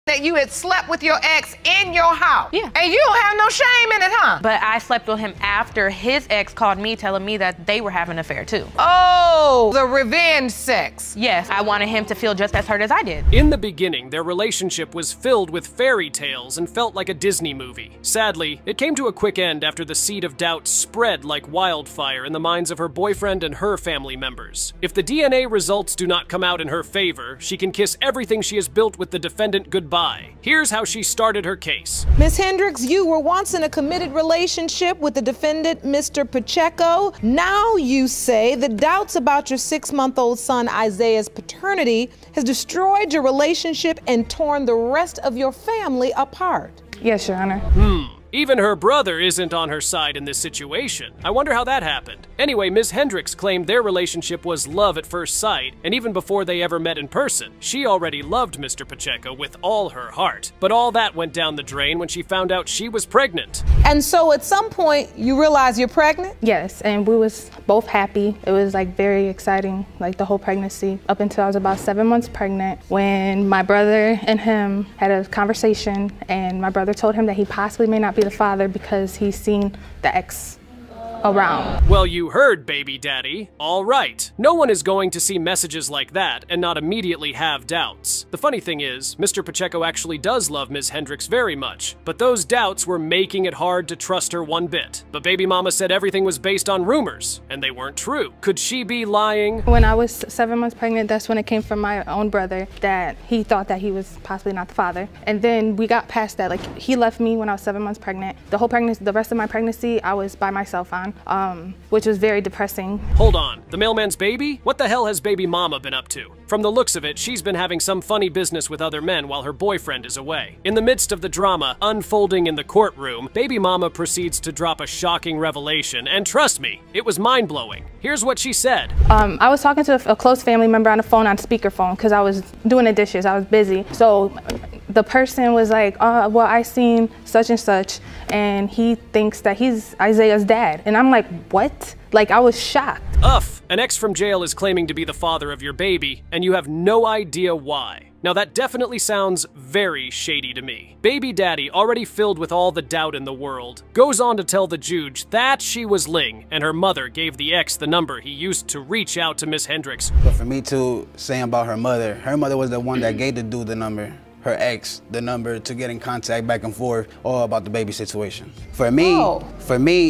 that you had slept with your ex in your house. Yeah. And you don't have no shame in it, huh? But I slept with him after his ex called me telling me that they were having an affair too. Oh, the revenge sex. Yes, I wanted him to feel just as hurt as I did. In the beginning, their relationship was filled with fairy tales and felt like a Disney movie. Sadly, it came to a quick end after the seed of doubt spread like wildfire in the minds of her boyfriend and her family members. If the DNA results do not come out in her favor, she can kiss everything she has built with the defendant goodbye. Here's how she started her case. Ms. Hendricks, you were once in a committed relationship with the defendant, Mr. Pacheco. Now you say the doubts about your 6-month-old son Isaiah's paternity has destroyed your relationship and torn the rest of your family apart. Yes, Your Honor. Even her brother isn't on her side in this situation. I wonder how that happened. Anyway, Ms. Hendricks claimed their relationship was love at first sight, and even before they ever met in person, she already loved Mr. Pacheco with all her heart. But all that went down the drain when she found out she was pregnant. And so at some point, you realize you're pregnant? Yes, and we was both happy. It was like very exciting, like the whole pregnancy, up until I was about 7 months pregnant, when my brother and him had a conversation, and my brother told him that he possibly may not be the father because he's seen the ex around. Well, you heard, baby daddy. All right. No one is going to see messages like that and not immediately have doubts. The funny thing is, Mr. Pacheco actually does love Ms. Hendricks very much, but those doubts were making it hard to trust her one bit. But baby mama said everything was based on rumors, and they weren't true. Could she be lying? When I was 7 months pregnant, that's when it came from my own brother that he thought that he was possibly not the father. And then we got past that. Like, he left me when I was 7 months pregnant. The whole pregnancy, the rest of my pregnancy, I was by myself on. Which was very depressing. Hold on, the mailman's baby? What the hell has baby mama been up to? From the looks of it, she's been having some funny business with other men while her boyfriend is away. In the midst of the drama unfolding in the courtroom, baby mama proceeds to drop a shocking revelation, and trust me, it was mind-blowing. Here's what she said. I was talking to a close family member on the phone, on speakerphone, because I was doing the dishes, I was busy. So the person was like, well, I seen such and such, and he thinks that he's Isaiah's dad. And I'm like, what? Like, I was shocked. An ex from jail is claiming to be the father of your baby, and you have no idea why. Now that definitely sounds very shady to me. Baby daddy, already filled with all the doubt in the world, goes on to tell the judge that she was Ling, and her mother gave the ex the number he used to reach out to Miss Hendricks. But for me to say about her mother was the one that gave the dude the number. Her ex, the number to get in contact back and forth, all about the baby situation. For me,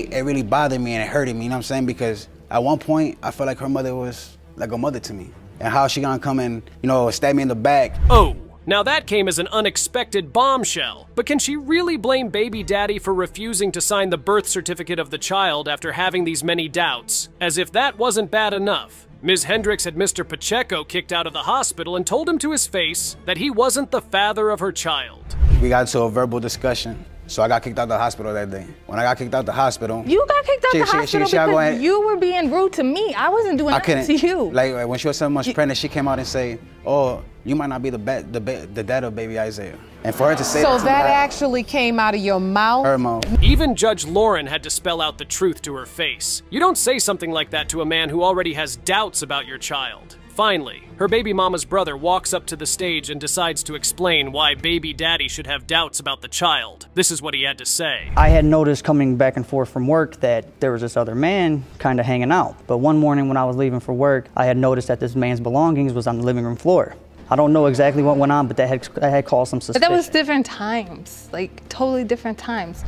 it really bothered me and it hurted me, you know what I'm saying? Because at one point, I felt like her mother was like a mother to me. And how she gonna come and, you know, stab me in the back. Oh, now that came as an unexpected bombshell. But can she really blame baby daddy for refusing to sign the birth certificate of the child after having these many doubts? As if that wasn't bad enough, Ms. Hendricks had Mr. Pacheco kicked out of the hospital and told him to his face that he wasn't the father of her child. We got into a verbal discussion, so I got kicked out of the hospital that day. When I got kicked out of the hospital... You got kicked out of the hospital because you were being rude to me. I wasn't doing nothing to you. Like, when she was 7 months pregnant, she came out and said, oh, you might not be the dad of baby Isaiah. And for her to say so that actually came out of your mouth? Her mouth. Even Judge Lauren had to spell out the truth to her face. You don't say something like that to a man who already has doubts about your child. Finally, her baby mama's brother walks up to the stage and decides to explain why baby daddy should have doubts about the child. This is what he had to say. I had noticed coming back and forth from work that there was this other man kind of hanging out. But one morning when I was leaving for work, I had noticed that this man's belongings was on the living room floor. I don't know exactly what went on, but that had caused some suspicion. But that was different times, like totally different times.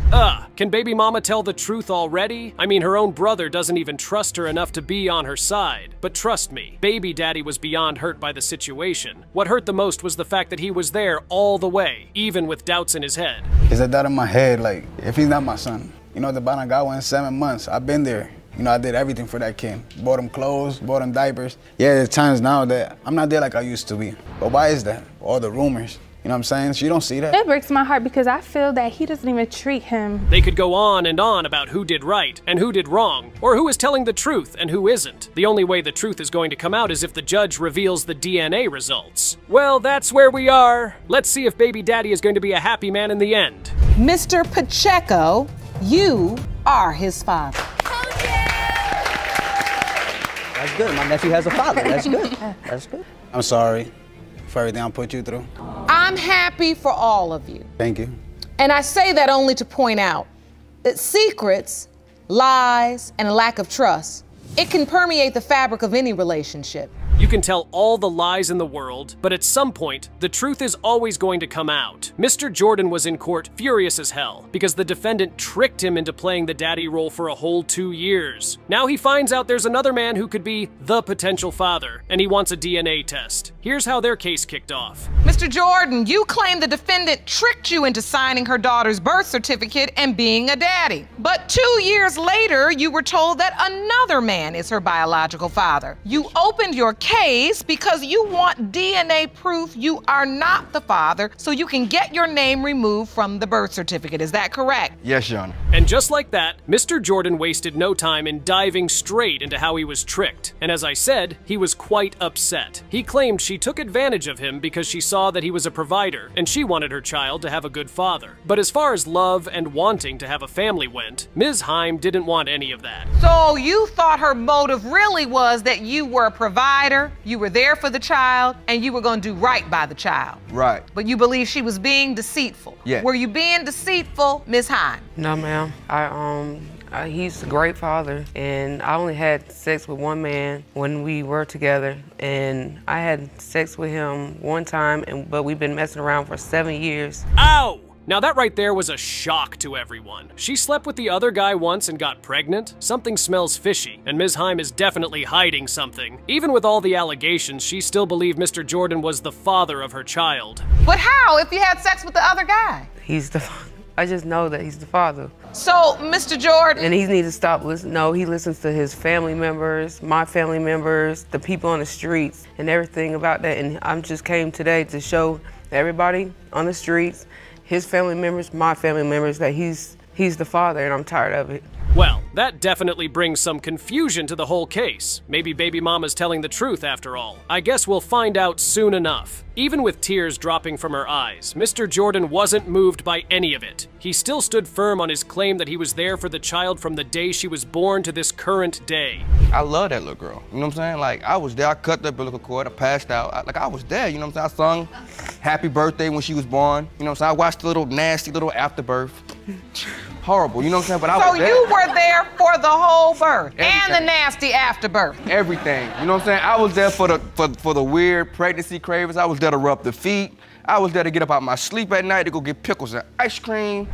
Can baby mama tell the truth already? I mean, her own brother doesn't even trust her enough to be on her side. But trust me, baby daddy was beyond hurt by the situation. What hurt the most was the fact that he was there all the way, even with doubts in his head. It's a doubt in my head, like, if he's not my son. You know, the bottom guy went 7 months. I've been there. You know, I did everything for that kid. Bought him clothes, bought him diapers. Yeah, there's times now that I'm not there like I used to be. But why is that? All the rumors. You know what I'm saying? So you don't see that. It breaks my heart because I feel that he doesn't even treat him. They could go on and on about who did right and who did wrong, or who is telling the truth and who isn't. The only way the truth is going to come out is if the judge reveals the DNA results. Well, that's where we are. Let's see if baby daddy is going to be a happy man in the end. Mr. Pacheco, you are his father. That's good. My nephew has a father. That's good. That's good. I'm sorry for everything I put you through. I'm happy for all of you. Thank you. And I say that only to point out that secrets, lies, and a lack of trust, it can permeate the fabric of any relationship. You can tell all the lies in the world, but at some point, the truth is always going to come out. Mr. Jordan was in court furious as hell because the defendant tricked him into playing the daddy role for a whole 2 years. Now he finds out there's another man who could be the potential father, and he wants a DNA test. Here's how their case kicked off. Mr. Jordan, you claim the defendant tricked you into signing her daughter's birth certificate and being a daddy. But 2 years later, you were told that another man is her biological father. You opened your case because you want DNA proof you are not the father so you can get your name removed from the birth certificate. Is that correct? Yes, Your Honor. And just like that, Mr. Jordan wasted no time in diving straight into how he was tricked. And as I said, he was quite upset. He claimed she took advantage of him because she saw that he was a provider and she wanted her child to have a good father. But as far as love and wanting to have a family went, Ms. Heim didn't want any of that. So you thought her motive really was that you were a provider, you were there for the child, and you were going to do right by the child. Right. But you believe she was being deceitful. Yeah. Were you being deceitful, Ms. Heim? No, ma'am. He's a great father, and I only had sex with one man when we were together, and I had sex with him one time, but we've been messing around for 7 years. Ow! Now that right there was a shock to everyone. She slept with the other guy once and got pregnant? Something smells fishy, and Ms. Heim is definitely hiding something. Even with all the allegations, she still believed Mr. Jordan was the father of her child. But how if you had sex with the other guy? I just know that he's the father. So, Mr. Jordan... And he needs to stop listening. No, he listens to his family members, my family members, the people on the streets, and everything about that. And I just came today to show everybody on the streets, his family members, my family members, that he's the father, and I'm tired of it. Well, that definitely brings some confusion to the whole case. Maybe baby mama's telling the truth after all. I guess we'll find out soon enough. Even with tears dropping from her eyes, Mr. Jordan wasn't moved by any of it. He still stood firm on his claim that he was there for the child from the day she was born to this current day. I love that little girl, you know what I'm saying? Like, I was there, I cut the umbilical cord, I passed out. I was there, you know what I'm saying? I sung happy birthday when she was born, you know what I'm saying? I watched the little nasty little afterbirth. Horrible, you know what I'm saying? But I was there. So you were there for the whole birth Everything. and the nasty afterbirth. Everything, you know what I'm saying? I was there for the weird pregnancy cravings. I was there to rub the feet. I was there to get up out my sleep at night to go get pickles and ice cream.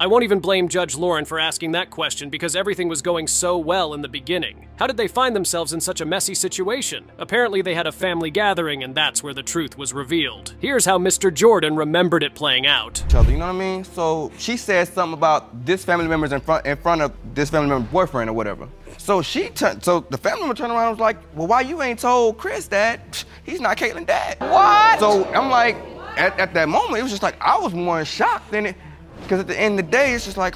I won't even blame Judge Lauren for asking that question because everything was going so well in the beginning. How did they find themselves in such a messy situation? Apparently they had a family gathering and that's where the truth was revealed. Here's how Mr. Jordan remembered it playing out. You know what I mean? So she said something about this family member's in front of this family member's boyfriend or whatever. So the family member turned around and was like, well, why you ain't told Chris that he's not Caitlin's dad? What? So I'm like, at that moment, it was just like, I was more in shock than it, because at the end of the day, it's just like,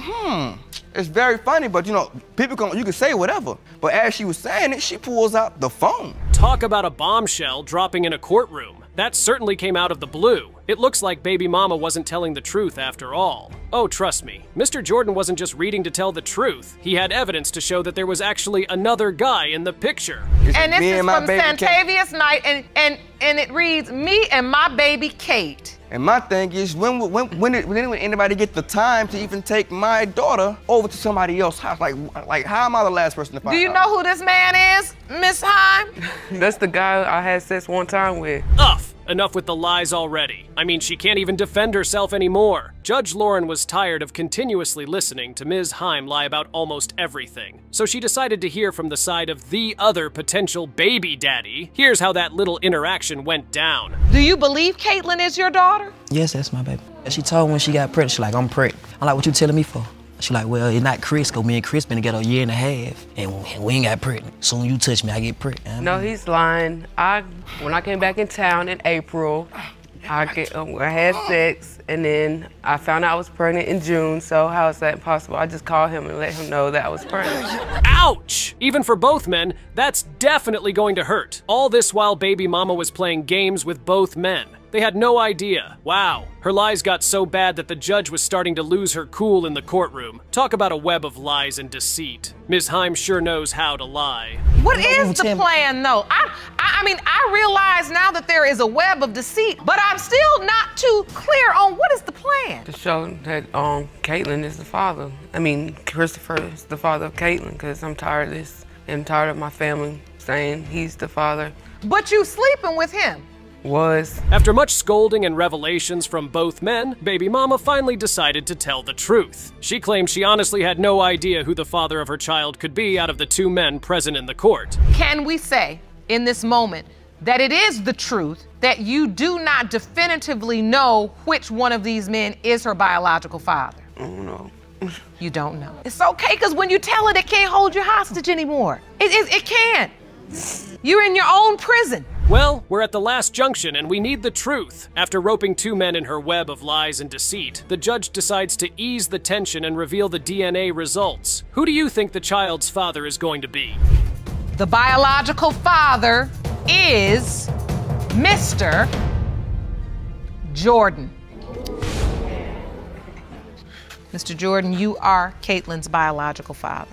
it's very funny, but you know, you can say whatever. But as she was saying it, she pulls out the phone. Talk about a bombshell dropping in a courtroom. That certainly came out of the blue. It looks like baby mama wasn't telling the truth after all. Oh, trust me, Mr. Jordan wasn't just reading to tell the truth. He had evidence to show that there was actually another guy in the picture. And this is from Santavius Night, and it reads, me and my baby Kate. And my thing is, when did anybody get the time to even take my daughter over to somebody else's house? Like how am I the last person to find out? Do you know who this man is, Miss Heim? That's the guy I had sex one time with. Enough with the lies already. I mean, she can't even defend herself anymore. Judge Lauren was tired of continuously listening to Ms. Heim lie about almost everything. So she decided to hear from the side of the other potential baby daddy. Here's how that little interaction went down. Do you believe Caitlin is your daughter? Yes, that's my baby. She told me when she got pregnant, she's like, I'm pregnant. I'm like, what you telling me for? She like, well, it's not Chris, because me and Chris been together a year and a half, and we ain't got pregnant. Soon you touch me, I get pregnant. No, he's lying. When I came back in town in April, I had sex, and then I found out I was pregnant in June, so how is that possible? I just called him and let him know that I was pregnant. Ouch! Even for both men, that's definitely going to hurt. All this while baby mama was playing games with both men. They had no idea. Wow. Her lies got so bad that the judge was starting to lose her cool in the courtroom. Talk about a web of lies and deceit. Ms. Heim sure knows how to lie. What is the plan, though? I mean, I realize now that there is a web of deceit, but I'm still not too clear on what is the plan. To show that Caitlyn is the father. I mean, Christopher is the father of Caitlyn, because I'm tired of this. I'm tired of my family saying he's the father. But you sleeping with him. Was. After much scolding and revelations from both men, baby mama finally decided to tell the truth. She claimed she honestly had no idea who the father of her child could be out of the two men present in the court. Can we say, in this moment, that it is the truth that you do not definitively know which one of these men is her biological father? I don't know. You don't know. It's okay, because when you tell it, it can't hold you hostage anymore. It can't. You're in your own prison. Well, we're at the last junction and we need the truth. After roping two men in her web of lies and deceit, the judge decides to ease the tension and reveal the DNA results. Who do you think the child's father is going to be? The biological father is Mr. Jordan. Mr. Jordan, you are Caitlyn's biological father.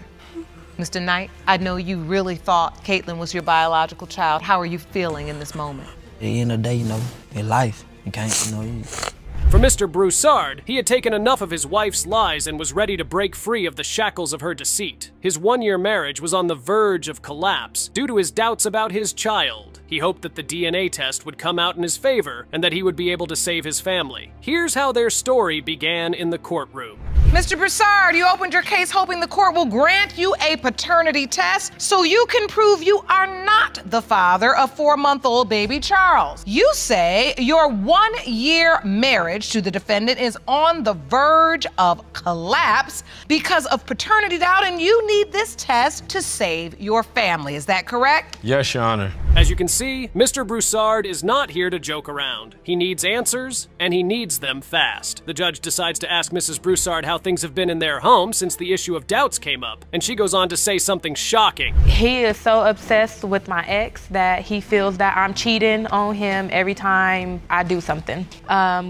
Mr. Knight, I know you really thought Caitlyn was your biological child. How are you feeling in this moment? At the end of the day, in life, you can't, For Mr. Broussard, he had taken enough of his wife's lies and was ready to break free of the shackles of her deceit. His one-year marriage was on the verge of collapse due to his doubts about his child. He hoped that the DNA test would come out in his favor and that he would be able to save his family. Here's how their story began in the courtroom. Mr. Broussard, you opened your case hoping the court will grant you a paternity test so you can prove you are not the father of 4-month-old baby Charles. You say your one-year marriage to the defendant is on the verge of collapse because of paternity doubt, and you need this test to save your family. Is that correct? Yes, Your Honor. As you can see, Mr. Broussard is not here to joke around. He needs answers, and he needs them fast. The judge decides to ask Mrs. Broussard how things have been in their home since the issue of doubts came up, and she goes on to say something shocking. He is so obsessed with my ex that he feels that I'm cheating on him every time I do something.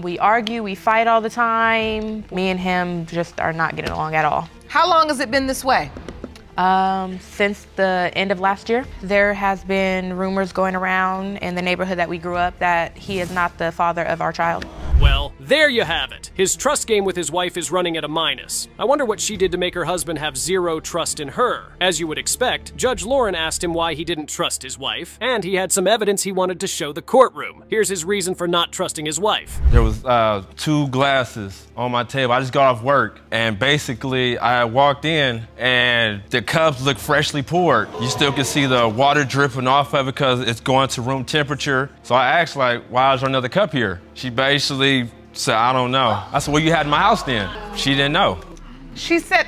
We argue, we fight all the time. Me and him just are not getting along at all. How long has it been this way? Since the end of last year. There has been rumors going around in the neighborhood that we grew up that he is not the father of our child. Well, there you have it. His trust game with his wife is running at a minus. I wonder what she did to make her husband have zero trust in her. As you would expect, Judge Lauren asked him why he didn't trust his wife, and he had some evidence he wanted to show the courtroom. Here's his reason for not trusting his wife. There was 2 glasses on my table. I just got off work, and basically I walked in, and the cups looked freshly poured. You still can see the water dripping off of it because it's going to room temperature. So I asked, like, why is there another cup here? She basically said, I don't know. I said, well, you had in my house then. She didn't know. She said,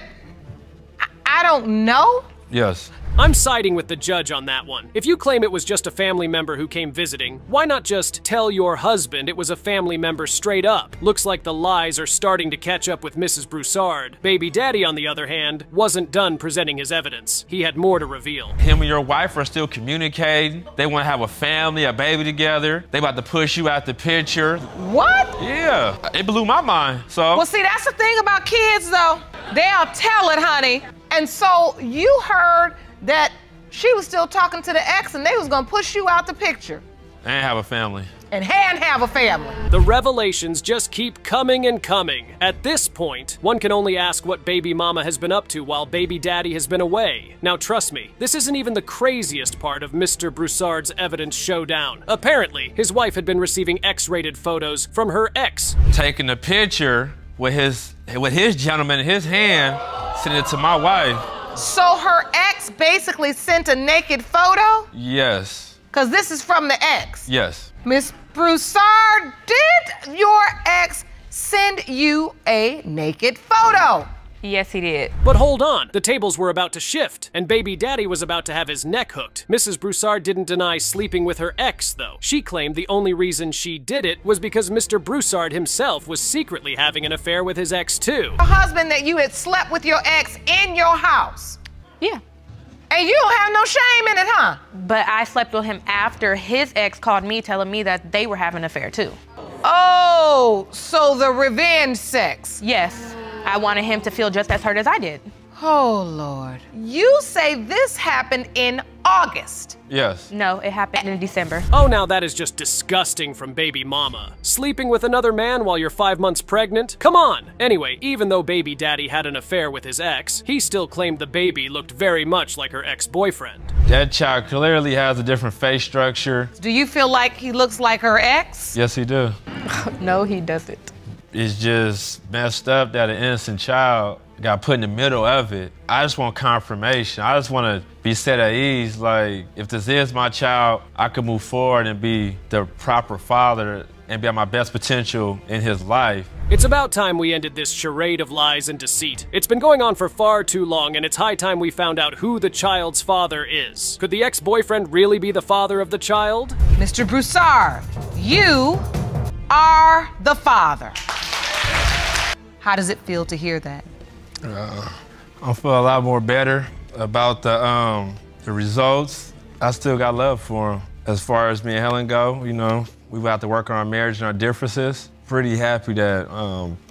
I don't know? Yes. I'm siding with the judge on that one. If you claim it was just a family member who came visiting, why not just tell your husband it was a family member straight up? Looks like the lies are starting to catch up with Mrs. Broussard. Baby daddy, on the other hand, wasn't done presenting his evidence. He had more to reveal. Him and your wife are still communicating. They want to have a family, a baby together. They about to push you out the picture. What? Yeah, it blew my mind, so. Well, see, that's the thing about kids, though. They'll tell it, honey. And so you heard that she was still talking to the ex and they was gonna push you out the picture. And have a family. And have a family. The revelations just keep coming and coming. At this point, one can only ask what baby mama has been up to while baby daddy has been away. Now trust me, this isn't even the craziest part of Mr. Broussard's evidence showdown. Apparently, his wife had been receiving X-rated photos from her ex. Taking a picture with his gentleman in his hand, sending it to my wife. So her ex basically sent a naked photo? Yes. Because this is from the ex? Yes. Miss Broussard, did your ex send you a naked photo? Yes, he did. But hold on, the tables were about to shift, and baby daddy was about to have his neck hooked. Mrs. Broussard didn't deny sleeping with her ex, though. She claimed the only reason she did it was because Mr. Broussard himself was secretly having an affair with his ex, too. A husband that you had slept with your ex in your house? Yeah. And you don't have no shame in it, huh? But I slept with him after his ex called me telling me that they were having an affair, too. Oh, so the revenge sex. Yes, I wanted him to feel just as hurt as I did. Oh, Lord. You say this happened in August. Yes. No, it happened in December. Oh, now that is just disgusting from baby mama. Sleeping with another man while you're 5 months pregnant? Come on! Anyway, even though baby daddy had an affair with his ex, he still claimed the baby looked very much like her ex-boyfriend. That child clearly has a different face structure. Do you feel like he looks like her ex? Yes, he do. No, he doesn't. It's just messed up that an innocent child got put in the middle of it. I just want confirmation. I just want to be set at ease. Like, if this is my child, I could move forward and be the proper father and be at my best potential in his life. It's about time we ended this charade of lies and deceit. It's been going on for far too long, and it's high time we found out who the child's father is. Could the ex-boyfriend really be the father of the child? Mr. Broussard, you are the father. How does it feel to hear that? I feel a lot more better about the results. I still got love for him. As far as me and Helen go, you know, we have to work on our marriage and our differences. Pretty happy that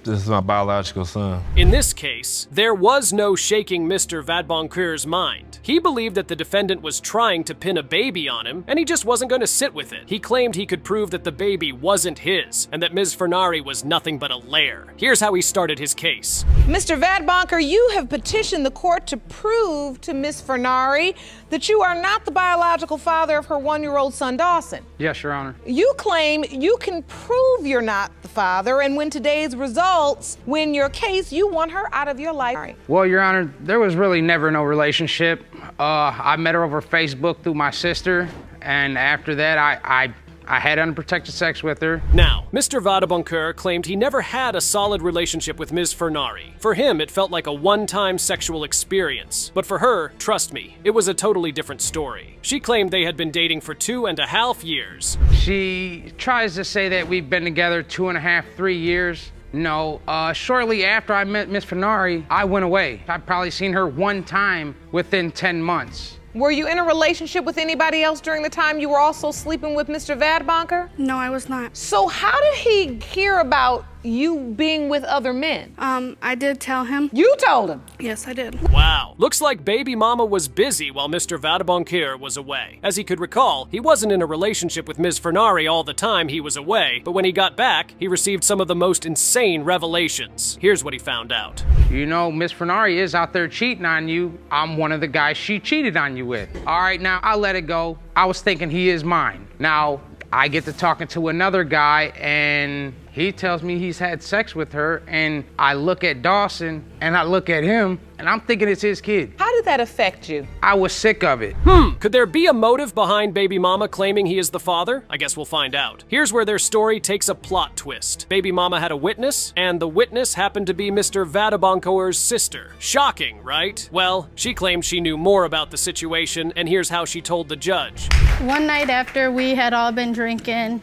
this is my biological son. In this case, there was no shaking Mr. Vadeboncoeur's mind. He believed that the defendant was trying to pin a baby on him, and he just wasn't going to sit with it. He claimed he could prove that the baby wasn't his, and that Ms. Furnari was nothing but a lair. Here's how he started his case. Mr. Vadeboncoeur, you have petitioned the court to prove to Ms. Furnari that you are not the biological father of her 1-year-old son, Dawson. Yes, Your Honor. You claim you can prove you're not the father, and when today's results win your case, you want her out of your life. Well, Your Honor, there was really never no relationship. I met her over Facebook through my sister, and after that, I had unprotected sex with her. Now, Mr. Vadeboncoeur claimed he never had a solid relationship with Ms. Furnari. For him, it felt like a one-time sexual experience. But for her, trust me, it was a totally different story. She claimed they had been dating for 2.5 years. She tries to say that we've been together 2.5, 3 years. No, shortly after I met Ms. Furnari, I went away. I've probably seen her one time within 10 months. Were you in a relationship with anybody else during the time you were also sleeping with Mr. Vadeboncoeur? No, I was not. So how did he hear about you being with other men? I did tell him. You told him? Yes, I did. Wow. Looks like baby mama was busy while Mr. Vadeboncoeur was away. As he could recall, he wasn't in a relationship with Ms. Furnari all the time he was away, but when he got back, he received some of the most insane revelations. Here's what he found out. You know, Ms. Furnari is out there cheating on you. I'm one of the guys she cheated on you with. All right, now, I'll let it go. I was thinking he is mine. Now, I get to talking to another guy, and he tells me he's had sex with her, and I look at Dawson, and I look at him, and I'm thinking it's his kid. How did that affect you? I was sick of it. Could there be a motive behind baby mama claiming he is the father? I guess we'll find out. Here's where their story takes a plot twist. Baby mama had a witness, and the witness happened to be Mr. Vadeboncoeur's sister. Shocking, right? Well, she claimed she knew more about the situation, and here's how she told the judge. One night after we had all been drinking,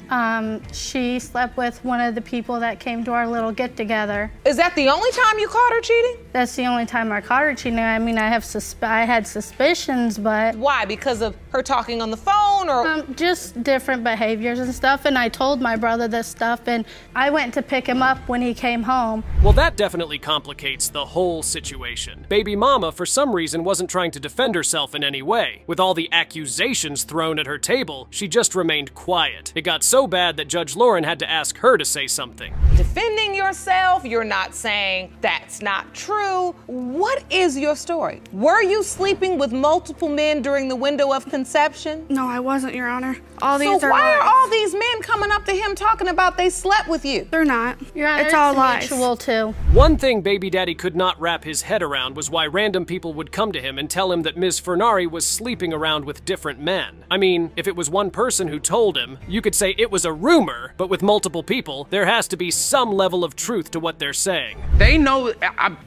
she slept with one of the people that came to our little get-together. Is that the only time you caught her cheating? That's the only time I caught her cheating. I mean, I had suspicions, but... Why? Because of her talking on the phone, or...? Just different behaviors and stuff, and I told my brother this stuff, and I went to pick him up when he came home. Well, that definitely complicates the whole situation. Baby mama, for some reason, wasn't trying to defend herself in any way. With all the accusations thrown at her table, she just remained quiet. It got so bad that Judge Lauren had to ask her to say something. Defending yourself, you're not saying that's not true. What is your story? Were you sleeping with multiple men during the window of conception? No, I wasn't, Your Honor. All these so are why lies. are all these men coming up to him talking about they slept with you? They're not. Your Honor, it's all lies. Mutual too. One thing baby daddy could not wrap his head around was why random people would come to him and tell him that Ms. Furnari was sleeping around with different men. I mean, if it was one person who told him, you could say it was a rumor, but with multiple people, there has to be some level of truth to what they're saying. They know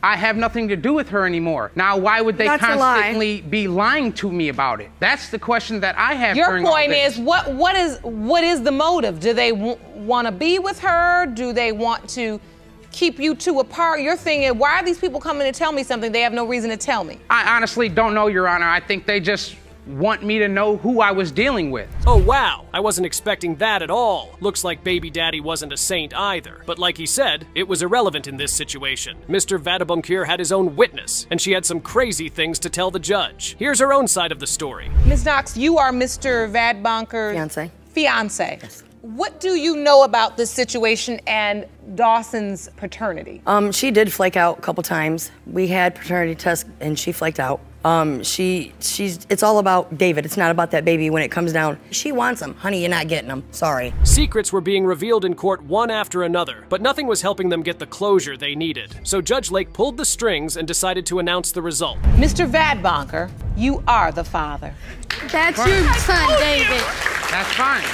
I have nothing to do with her anymore. Now, why would they constantly be lying to me about it? That's the question that I have. Your point is, what is the motive? Do they want to be with her? Do they want to keep you two apart? Your thing is, why are these people coming to tell me something they have no reason to tell me? I honestly don't know, Your Honor. I think they just want me to know who I was dealing with. Oh wow, I wasn't expecting that at all. Looks like baby daddy wasn't a saint either. But like he said, it was irrelevant in this situation. Mr. Vadabunkur had his own witness, and she had some crazy things to tell the judge. Here's her own side of the story. Ms. Knox, you are Mr. Vadabunkur's fiance. Yes. What do you know about this situation and Dawson's paternity? She did flake out a couple times. We had paternity tests and she flaked out. It's all about David. It's not about that baby when it comes down. She wants him. Honey, you're not getting him. Sorry. Secrets were being revealed in court one after another, but nothing was helping them get the closure they needed. So Judge Lake pulled the strings and decided to announce the result. Mr. Vadabunkur, you are the father. That's your son, David. That's fine.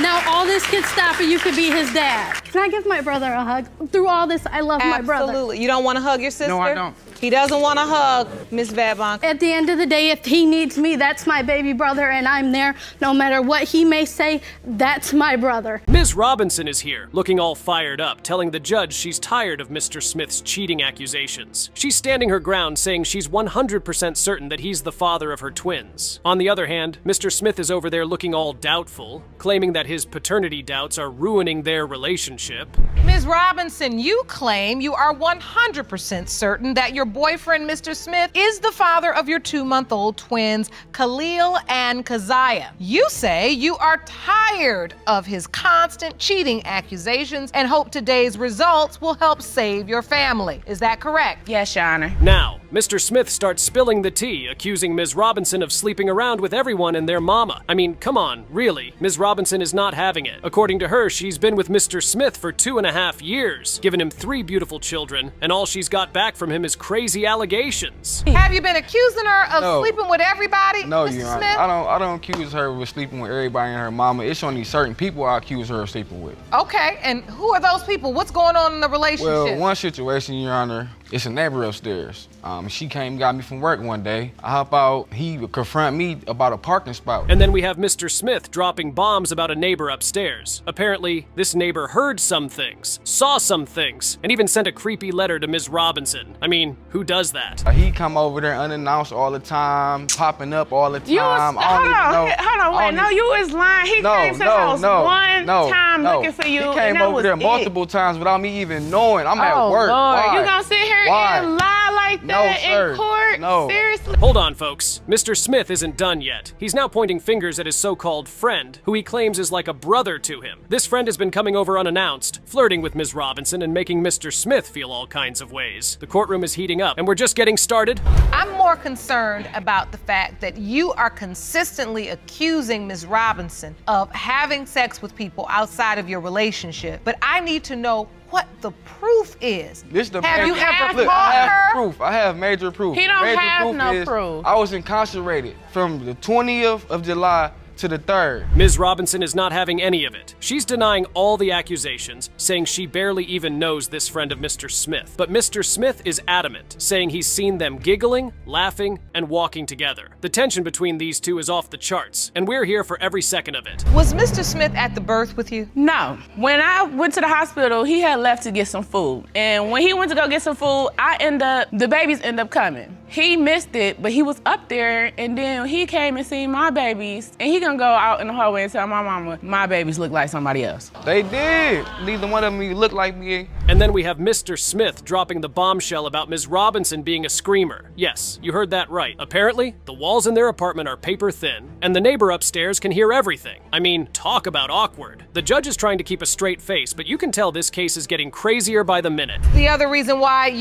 Now all this can stop and you could be his dad. Can I give my brother a hug? Through all this, I love my brother. Absolutely. You don't want to hug your sister? No, I don't. He doesn't want to hug Miss Vadabunkur. At the end of the day, if he needs me, that's my baby brother and I'm there. No matter what he may say, that's my brother. Ms. Robinson is here, looking all fired up, telling the judge she's tired of Mr. Smith's cheating accusations. She's standing her ground, saying she's 100% certain that he's the father of her twins. On the other hand, Mr. Smith is over there looking all doubtful, claiming that his paternity doubts are ruining their relationship. Ms. Robinson, you claim you are 100% certain that your boyfriend, Mr. Smith, is the father of your 2-month-old twins, Khalil and Keziah. You say you are tired of his constant cheating accusations and hope today's results will help save your family. Is that correct? Yes, Your Honor. Now, Mr. Smith starts spilling the tea, accusing Ms. Robinson of sleeping around with everyone and their mama. I mean, come on, really, Ms. Robinson is not having it. According to her, she's been with Mr. Smith for 2.5 years, given him 3 beautiful children, and all she's got back from him is crazy allegations. Have you been accusing her of sleeping with everybody, No, Mr. Your Honor. Smith? I don't accuse her with sleeping with everybody and her mama. It's only certain people I accuse her of sleeping with. Okay, and who are those people? What's going on in the relationship? Well, one situation, Your Honor, it's a neighbor upstairs. She came and got me from work one day. I hop out, he would confront me about a parking spot. And then we have Mr. Smith dropping bombs about a neighbor upstairs. Apparently, this neighbor heard some things, saw some things, and even sent a creepy letter to Ms. Robinson. I mean, who does that? He come over there unannounced all the time, popping up all the time. Hold on, wait, no, you was lying. He came to the house one time looking for you. He came over there multiple times without me even knowing. I'm at work. Lord. Why? You gonna sit here and lie like that in court? No. Seriously? Hold on, folks. Mr. Smith isn't done yet. He's now pointing fingers at his so-called friend, who he claims is like a brother to him. This friend has been coming over unannounced, flirting with Ms. Robinson and making Mr. Smith feel all kinds of ways. The courtroom is heating up, and we're just getting started. I'm more concerned about the fact that you are consistently accusing Ms. Robinson of having sex with people outside of your relationship, but I need to know what the proof is. Have you ever caught her? I have major proof. He don't major have no is proof. I was incarcerated from the 20th of July to the 3rd. Ms. Robinson is not having any of it. She's denying all the accusations, saying she barely even knows this friend of Mr. Smith. But Mr. Smith is adamant, saying he's seen them giggling, laughing, and walking together. The tension between these two is off the charts, and we're here for every second of it. Was Mr. Smith at the birth with you? No. When I went to the hospital, he had left to get some food. And when he went to go get some food, the babies end up coming. He missed it, but he was up there, and then he came and seen my babies, and he gonna go out in the hallway and tell my mama, my babies look like somebody else. They did. Neither one of them look like me. And then we have Mr. Smith dropping the bombshell about Ms. Robinson being a screamer. Yes, you heard that right. Apparently, the walls in their apartment are paper thin, and the neighbor upstairs can hear everything. I mean, talk about awkward. The judge is trying to keep a straight face, but you can tell this case is getting crazier by the minute. The other reason why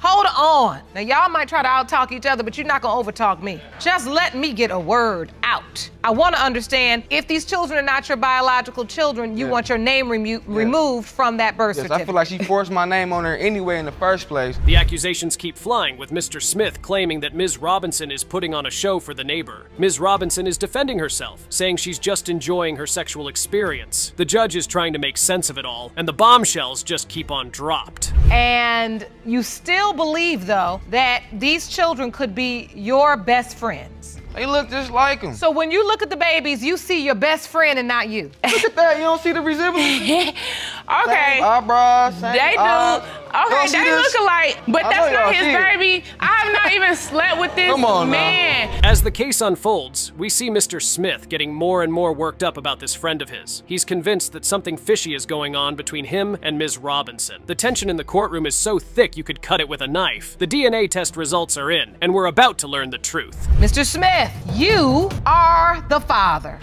hold on. Now y'all might try to out-talk each other, but you're not gonna over-talk me. Just let me get a word out. I want to understand, if these children are not your biological children, you want your name removed from that birth certificate. I feel like she forced my name on her anyway in the first place. The accusations keep flying, with Mr. Smith claiming that Ms. Robinson is putting on a show for the neighbor. Ms. Robinson is defending herself, saying she's just enjoying her sexual experience. The judge is trying to make sense of it all, and the bombshells just keep on dropped. And you still believe, though, that these children could be your best friends. They look just like them. So when you look at the babies, you see your best friend and not you. Look at that, you don't see the resemblance? Okay. Same eyebrows, same They do. eyes. Okay, see they this? look alike, but I that's know not y'all his see it. baby. I have not even slept with this Come on now. man. As the case unfolds, we see Mr. Smith getting more and more worked up about this friend of his. He's convinced that something fishy is going on between him and Ms. Robinson. The tension in the courtroom is so thick you could cut it with a knife. The DNA test results are in, and we're about to learn the truth. Mr. Smith, you are the father.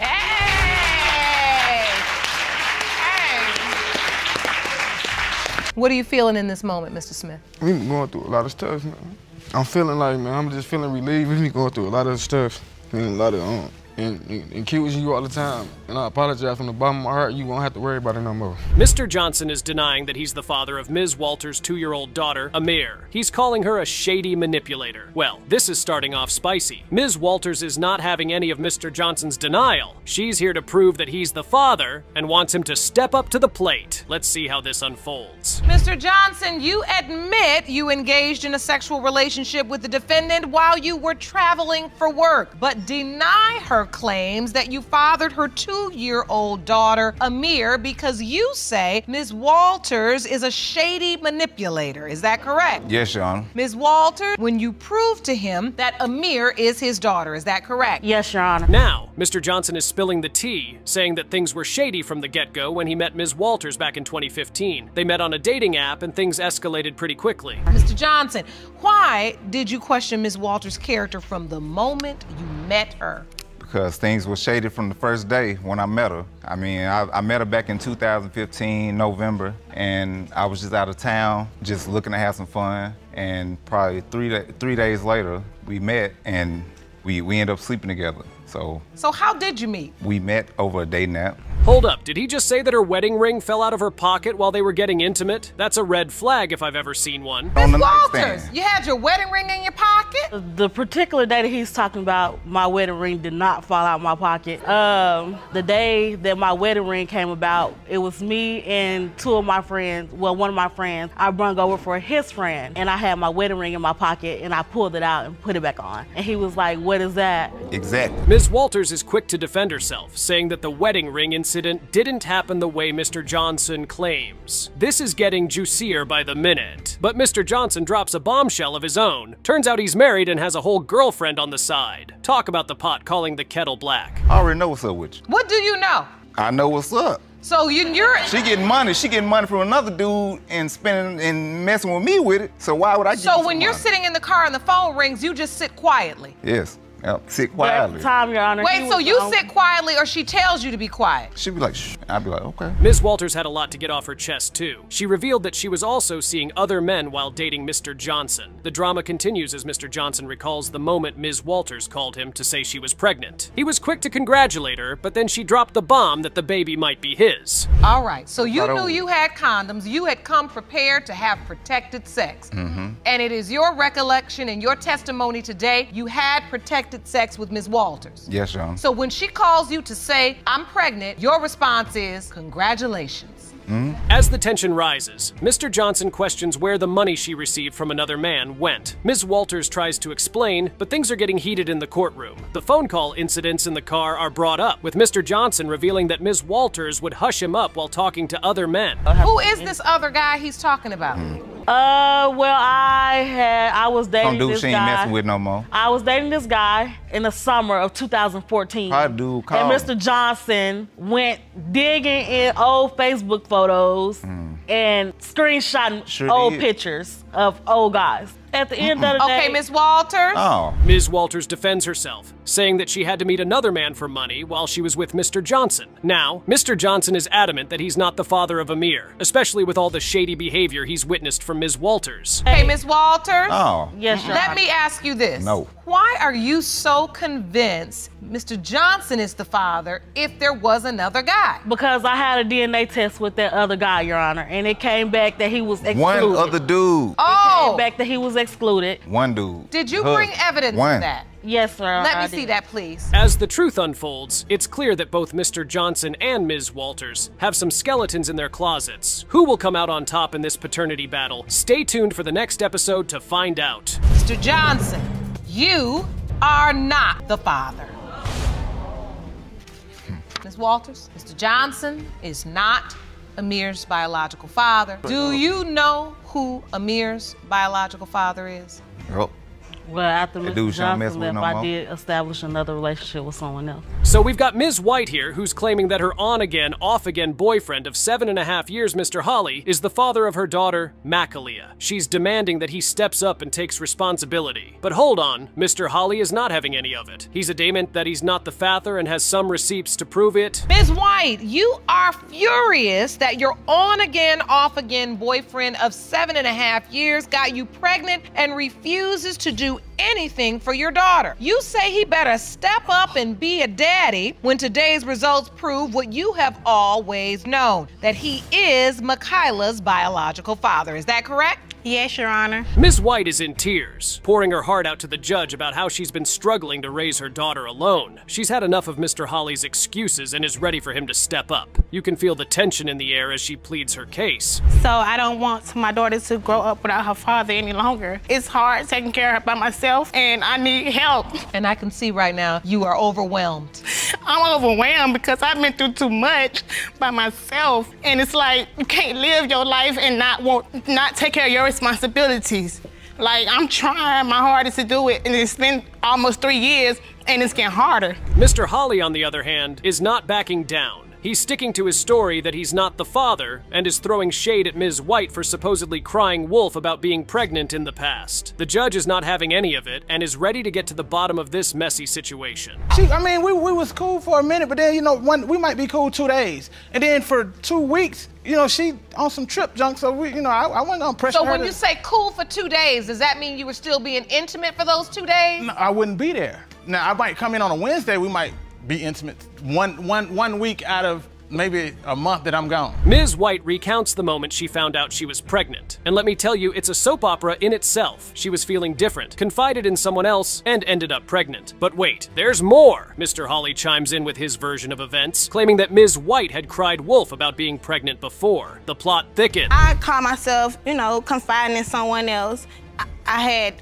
What are you feeling in this moment, Mr. Smith? We been going through a lot of stuff, man. I'm feeling like, man, I'm just feeling relieved. We been going through a lot of stuff, and a lot of, and accusing you all the time. And I apologize from the bottom of my heart. You won't have to worry about it no more. Mr. Johnson is denying that he's the father of Ms. Walters' 2-year-old daughter, Amir. He's calling her a shady manipulator. Well, this is starting off spicy. Ms. Walters is not having any of Mr. Johnson's denial. She's here to prove that he's the father and wants him to step up to the plate. Let's see how this unfolds. Mr. Johnson, you admit you engaged in a sexual relationship with the defendant while you were traveling for work, but deny her claims that you fathered her 2-year-old daughter, Amir, because you say Ms. Walters is a shady manipulator. Is that correct? Yes, Your Honor. Ms. Walters, when you proved to him that Amir is his daughter, is that correct? Yes, Your Honor. Now, Mr. Johnson is spilling the tea, saying that things were shady from the get-go when he met Ms. Walters back in 2015. They met on a dating app and things escalated pretty quickly. Mr. Johnson, why did you question Ms. Walters' character from the moment you met her? Because things were shady from the first day when I met her. I mean, I met her back in 2015, November, and I was just out of town, just looking to have some fun. And probably three days later, we met, and we ended up sleeping together. So how did you meet? We met over a dating app. Hold up, did he just say that her wedding ring fell out of her pocket while they were getting intimate? That's a red flag if I've ever seen one. Ms. Walters, you had your wedding ring in your pocket? The particular day that he's talking about, my wedding ring did not fall out of my pocket. The day that my wedding ring came about, it was me and 2 of my friends, well, one of my friends, I brung over for his friend, and I had my wedding ring in my pocket, and I pulled it out and put it back on. And he was like, what is that? Exactly. Ms. Walters is quick to defend herself, saying that the wedding ring incident didn't happen the way Mr. Johnson claims. This is getting juicier by the minute. But Mr. Johnson drops a bombshell of his own. Turns out he's married and has a whole girlfriend on the side. Talk about the pot calling the kettle black. I already know what's up with you. What do you know? I know what's up. So you're... She getting money from another dude and spending and messing with me with it. So why would I give you So some when you're money? sitting in the car and the phone rings, you just sit quietly? Yes. Yep. Sit quietly. Time, Your Honor. Wait, so you sit quietly or she tells you to be quiet? She'd be like, shh. I'd be like, okay. Ms. Walters had a lot to get off her chest, too. She revealed that she was also seeing other men while dating Mr. Johnson. The drama continues as Mr. Johnson recalls the moment Ms. Walters called him to say she was pregnant. He was quick to congratulate her, but then she dropped the bomb that the baby might be his. All right, so you knew you had condoms. You had come prepared to have protected sex. Mm-hmm. And it is your recollection and your testimony today, you had protected sex with Ms. Walters. Yes, Your Honor. So when she calls you to say, I'm pregnant, your response is, congratulations. As the tension rises, Mr. Johnson questions where the money she received from another man went. Ms. Walters tries to explain, but things are getting heated in the courtroom. The phone call incidents in the car are brought up, with Mr. Johnson revealing that Ms. Walters would hush him up while talking to other men. Who is this other guy he's talking about? Well, I was dating Some dude this she ain't guy. messing with no more. I was dating this guy in the summer of 2014. Hi, dude. And Mr. Johnson went digging in old Facebook photos and screenshotting old pictures of old guys. At the end of the day... Okay, Ms. Walters? Oh. Ms. Walters defends herself, saying that she had to meet another man for money while she was with Mr. Johnson. Now, Mr. Johnson is adamant that he's not the father of Amir, especially with all the shady behavior he's witnessed from Ms. Walters. Hey, Ms. Walters? Oh. Yes, Your Let Honor. me ask you this. No. Why are you so convinced Mr. Johnson is the father if there was another guy? Because I had a DNA test with that other guy, Your Honor, and it came back that he was excluded. One other dude. Oh! It came back that he was excluded. One dude. Did you bring evidence of that? Yes, sir. Let me see that, please. As the truth unfolds, it's clear that both Mr. Johnson and Ms. Walters have some skeletons in their closets. Who will come out on top in this paternity battle? Stay tuned for the next episode to find out. Mr. Johnson, you are not the father. Ms. Walters, Mr. Johnson is not Amir's biological father. Do you know who Amir's biological father is? Yep. Well, after That Mr. dude shouldn't mess Johnson with left, no I more. did establish another relationship with someone else. So we've got Ms. White here, who's claiming that her on-again, off-again boyfriend of 7.5 years, Mr. Holly, is the father of her daughter, Macalia. She's demanding that he steps up and takes responsibility. But hold on, Mr. Holly is not having any of it. He's adamant that he's not the father and has some receipts to prove it. Ms. White, you are furious that your on-again, off-again boyfriend of 7.5 years got you pregnant and refuses to do anything for your daughter. You say he better step up and be a daddy when today's results prove what you have always known, that he is Makayla's biological father. Is that correct? Yes, Your Honor. Ms. White is in tears, pouring her heart out to the judge about how she's been struggling to raise her daughter alone. She's had enough of Mr. Holly's excuses and is ready for him to step up. You can feel the tension in the air as she pleads her case. So I don't want my daughter to grow up without her father any longer. It's hard taking care of her by myself, and I need help. And I can see right now you are overwhelmed. I'm overwhelmed because I've been through too much by myself, and it's like you can't live your life and not take care of your responsibilities. Like, I'm trying my hardest to do it, and it's been almost 3 years, and it's getting harder. Mr. Holly, on the other hand, is not backing down. He's sticking to his story that he's not the father and is throwing shade at Ms. White for supposedly crying wolf about being pregnant in the past. The judge is not having any of it and is ready to get to the bottom of this messy situation. I mean, we was cool for a minute, but then, you know, we might be cool 2 days. And then for 2 weeks, you know, she on some trip junk, so we, you know, I wasn't gonna pressure her. So when you say cool for 2 days, does that mean you were still being intimate for those 2 days? No, I wouldn't be there. Now, I might come in on a Wednesday, we might be intimate one week out of maybe a month that I'm gone. Ms. White recounts the moment she found out she was pregnant. And let me tell you, it's a soap opera in itself. She was feeling different, confided in someone else, and ended up pregnant. But wait, there's more! Mr. Holly chimes in with his version of events, claiming that Ms. White had cried wolf about being pregnant before. The plot thickens. I call myself, you know, confiding in someone else. I had,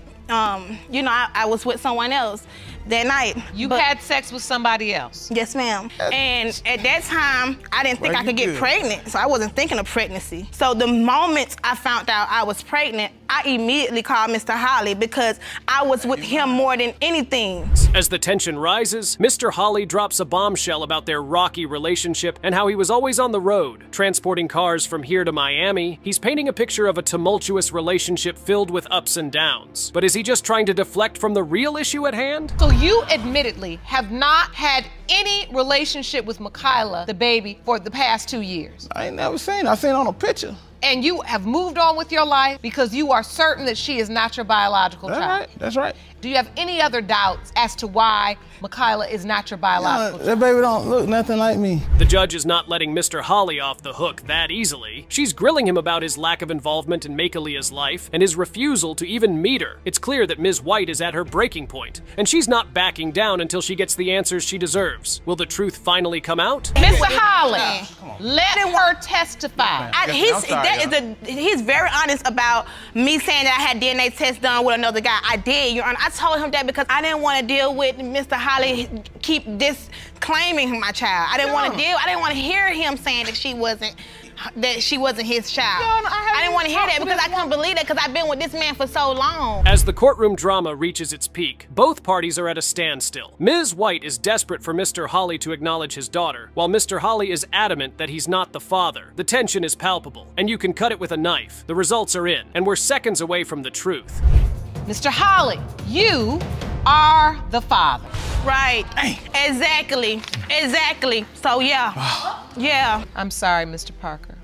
you know, I was with someone else that night. You had sex with somebody else? Yes, ma'am. And at that time, I didn't think I could get pregnant, so I wasn't thinking of pregnancy. So the moment I found out I was pregnant, I immediately called Mr. Holly because I was with him more than anything. As the tension rises, Mr. Holly drops a bombshell about their rocky relationship and how he was always on the road, transporting cars from here to Miami. He's painting a picture of a tumultuous relationship filled with ups and downs. But is he just trying to deflect from the real issue at hand? So you admittedly have not had any relationship with Makayla, the baby, for the past 2 years. I ain't never seen her. I seen her on a picture. And you have moved on with your life because you are certain that she is not your biological child. Right. That's right. Do you have any other doubts as to why Makayla is not your biological child? That baby don't look nothing like me. The judge is not letting Mr. Holly off the hook that easily. She's grilling him about his lack of involvement in Makalia's life and his refusal to even meet her. It's clear that Ms. White is at her breaking point, and she's not backing down until she gets the answers she deserves. Will the truth finally come out? Mr. Holly, let her testify. He's very honest about me saying that I had DNA tests done with another guy. I did, Your Honor. I told him that because I didn't want to deal with Mr. Holly claiming my child. I didn't want to hear him saying that she wasn't his child. I didn't want to hear that because I couldn't believe that because I've been with this man for so long. As the courtroom drama reaches its peak, both parties are at a standstill. Ms. White is desperate for Mr. Holly to acknowledge his daughter, while Mr. Holly is adamant that he's not the father. The tension is palpable, and you can cut it with a knife. The results are in, and we're seconds away from the truth. Mr. Holly, you are the father. Right. Exactly. So yeah. I'm sorry, Mr. Parker.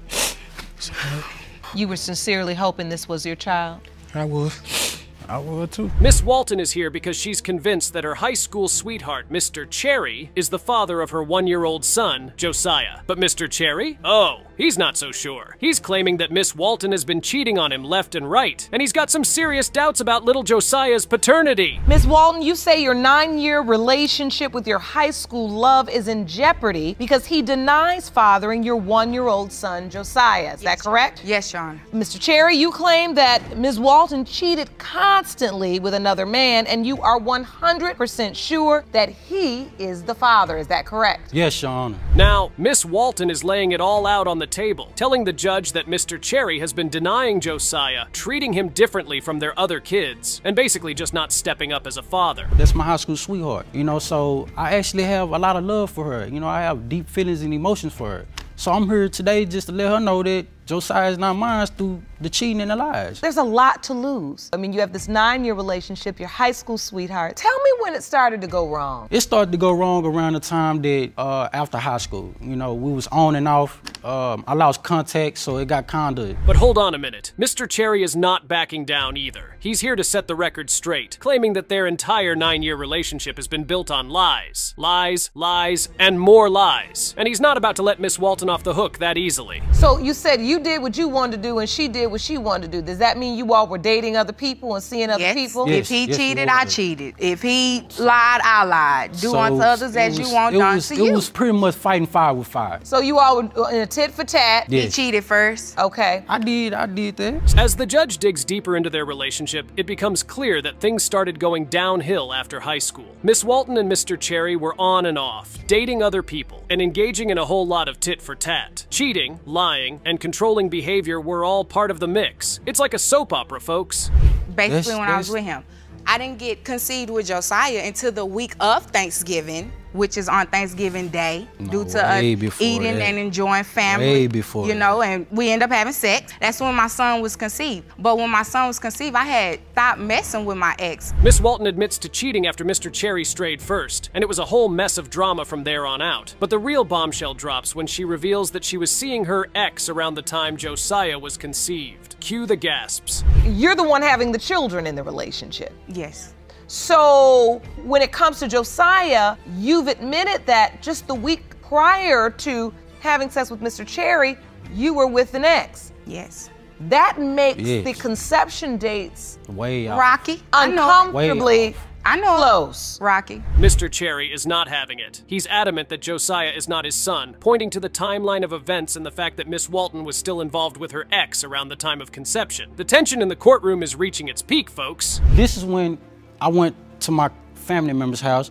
You were sincerely hoping this was your child? I would too. Miss Walton is here because she's convinced that her high school sweetheart, Mr. Cherry, is the father of her 1-year-old son, Josiah. But Mr. Cherry? Oh, he's not so sure. He's claiming that Miss Walton has been cheating on him left and right, and he's got some serious doubts about little Josiah's paternity. Miss Walton, you say your 9-year relationship with your high school love is in jeopardy because he denies fathering your 1-year-old son, Josiah. Is that correct? Yes, Your Honor. Mr. Cherry, you claim that Ms. Walton cheated constantly constantly with another man, and you are 100% sure that he is the father. Is that correct? Yes, Your Honor. Now, Miss Walton is laying it all out on the table, telling the judge that Mr. Cherry has been denying Josiah, treating him differently from their other kids, and basically just not stepping up as a father. That's my high school sweetheart, you know, so I actually have a lot of love for her. You know, I have deep feelings and emotions for her. So I'm here today just to let her know that Josiah is not mine through the cheating and the lies. There's a lot to lose. I mean, you have this 9-year relationship, your high school sweetheart. Tell me when it started to go wrong. It started to go wrong around the time that after high school. You know, we was on and off. I lost contact, so it got kind of... But hold on a minute. Mr. Cherry is not backing down either. He's here to set the record straight, claiming that their entire 9-year relationship has been built on lies. Lies, lies, and more lies. And he's not about to let Miss Walton off the hook that easily. So you said you did what you wanted to do and she did what she wanted to do. Does that mean you all were dating other people and seeing other people? If he cheated, I cheated. If he lied, I lied. Do unto others as you want done to you. It was pretty much fighting fire with fire. So you all were in a tit for tat. Yes. He cheated first. Okay. I did that. As the judge digs deeper into their relationship, it becomes clear that things started going downhill after high school. Miss Walton and Mr. Cherry were on and off, dating other people, and engaging in a whole lot of tit for tat. Cheating, lying, and controlling behavior were all part of the mix. It's like a soap opera, folks. Basically, when I was with him, I didn't get conceived with Josiah until the week of Thanksgiving, which is on Thanksgiving Day, due to us eating and enjoying family. Way before you know, and we end up having sex. That's when my son was conceived. But when my son was conceived, I had stopped messing with my ex. Miss Walton admits to cheating after Mr. Cherry strayed first, and it was a whole mess of drama from there on out. But the real bombshell drops when she reveals that she was seeing her ex around the time Josiah was conceived. Cue the gasps. You're the one having the children in the relationship. Yes. So when it comes to Josiah, you've admitted that just the week prior to having sex with Mr. Cherry, you were with an ex. Yes. That makes the conception dates way off. Rocky. Uncomfortably close. Rocky. Mr. Cherry is not having it. He's adamant that Josiah is not his son, pointing to the timeline of events and the fact that Miss Walton was still involved with her ex around the time of conception. The tension in the courtroom is reaching its peak, folks. This is when I went to my family member's house.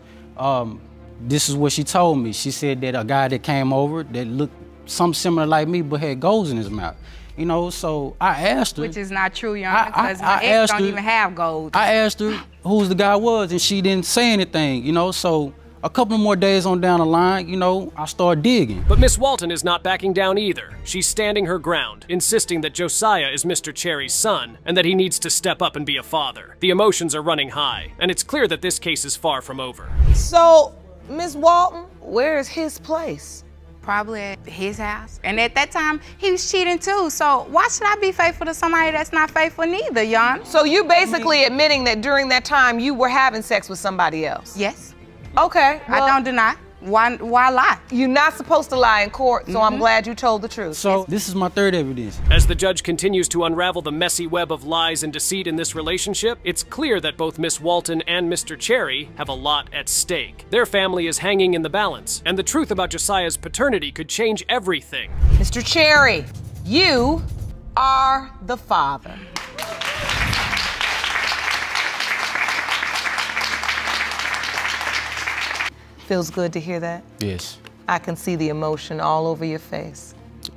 This is what she told me. She said that a guy that came over that looked something similar like me but had goals in his mouth. You know, so I asked her. Which is not true, Your Honor, because my ex don't even have gold. I asked her who the guy was, and she didn't say anything, you know, so a couple more days on down the line, you know, I started digging. But Miss Walton is not backing down either. She's standing her ground, insisting that Josiah is Mr. Cherry's son, and that he needs to step up and be a father. The emotions are running high, and it's clear that this case is far from over. So, Miss Walton, where is his place? Probably at his house. And at that time, he was cheating too. So why should I be faithful to somebody that's not faithful neither, Your Honor? So you basically admitting that during that time you were having sex with somebody else? Yes. Okay. Well, I don't deny. Why lie? You're not supposed to lie in court, so I'm glad you told the truth. So this is my third evidence. As the judge continues to unravel the messy web of lies and deceit in this relationship, it's clear that both Miss Walton and Mr. Cherry have a lot at stake. Their family is hanging in the balance, and the truth about Josiah's paternity could change everything. Mr. Cherry, you are the father. Feels good to hear that? Yes. I can see the emotion all over your face.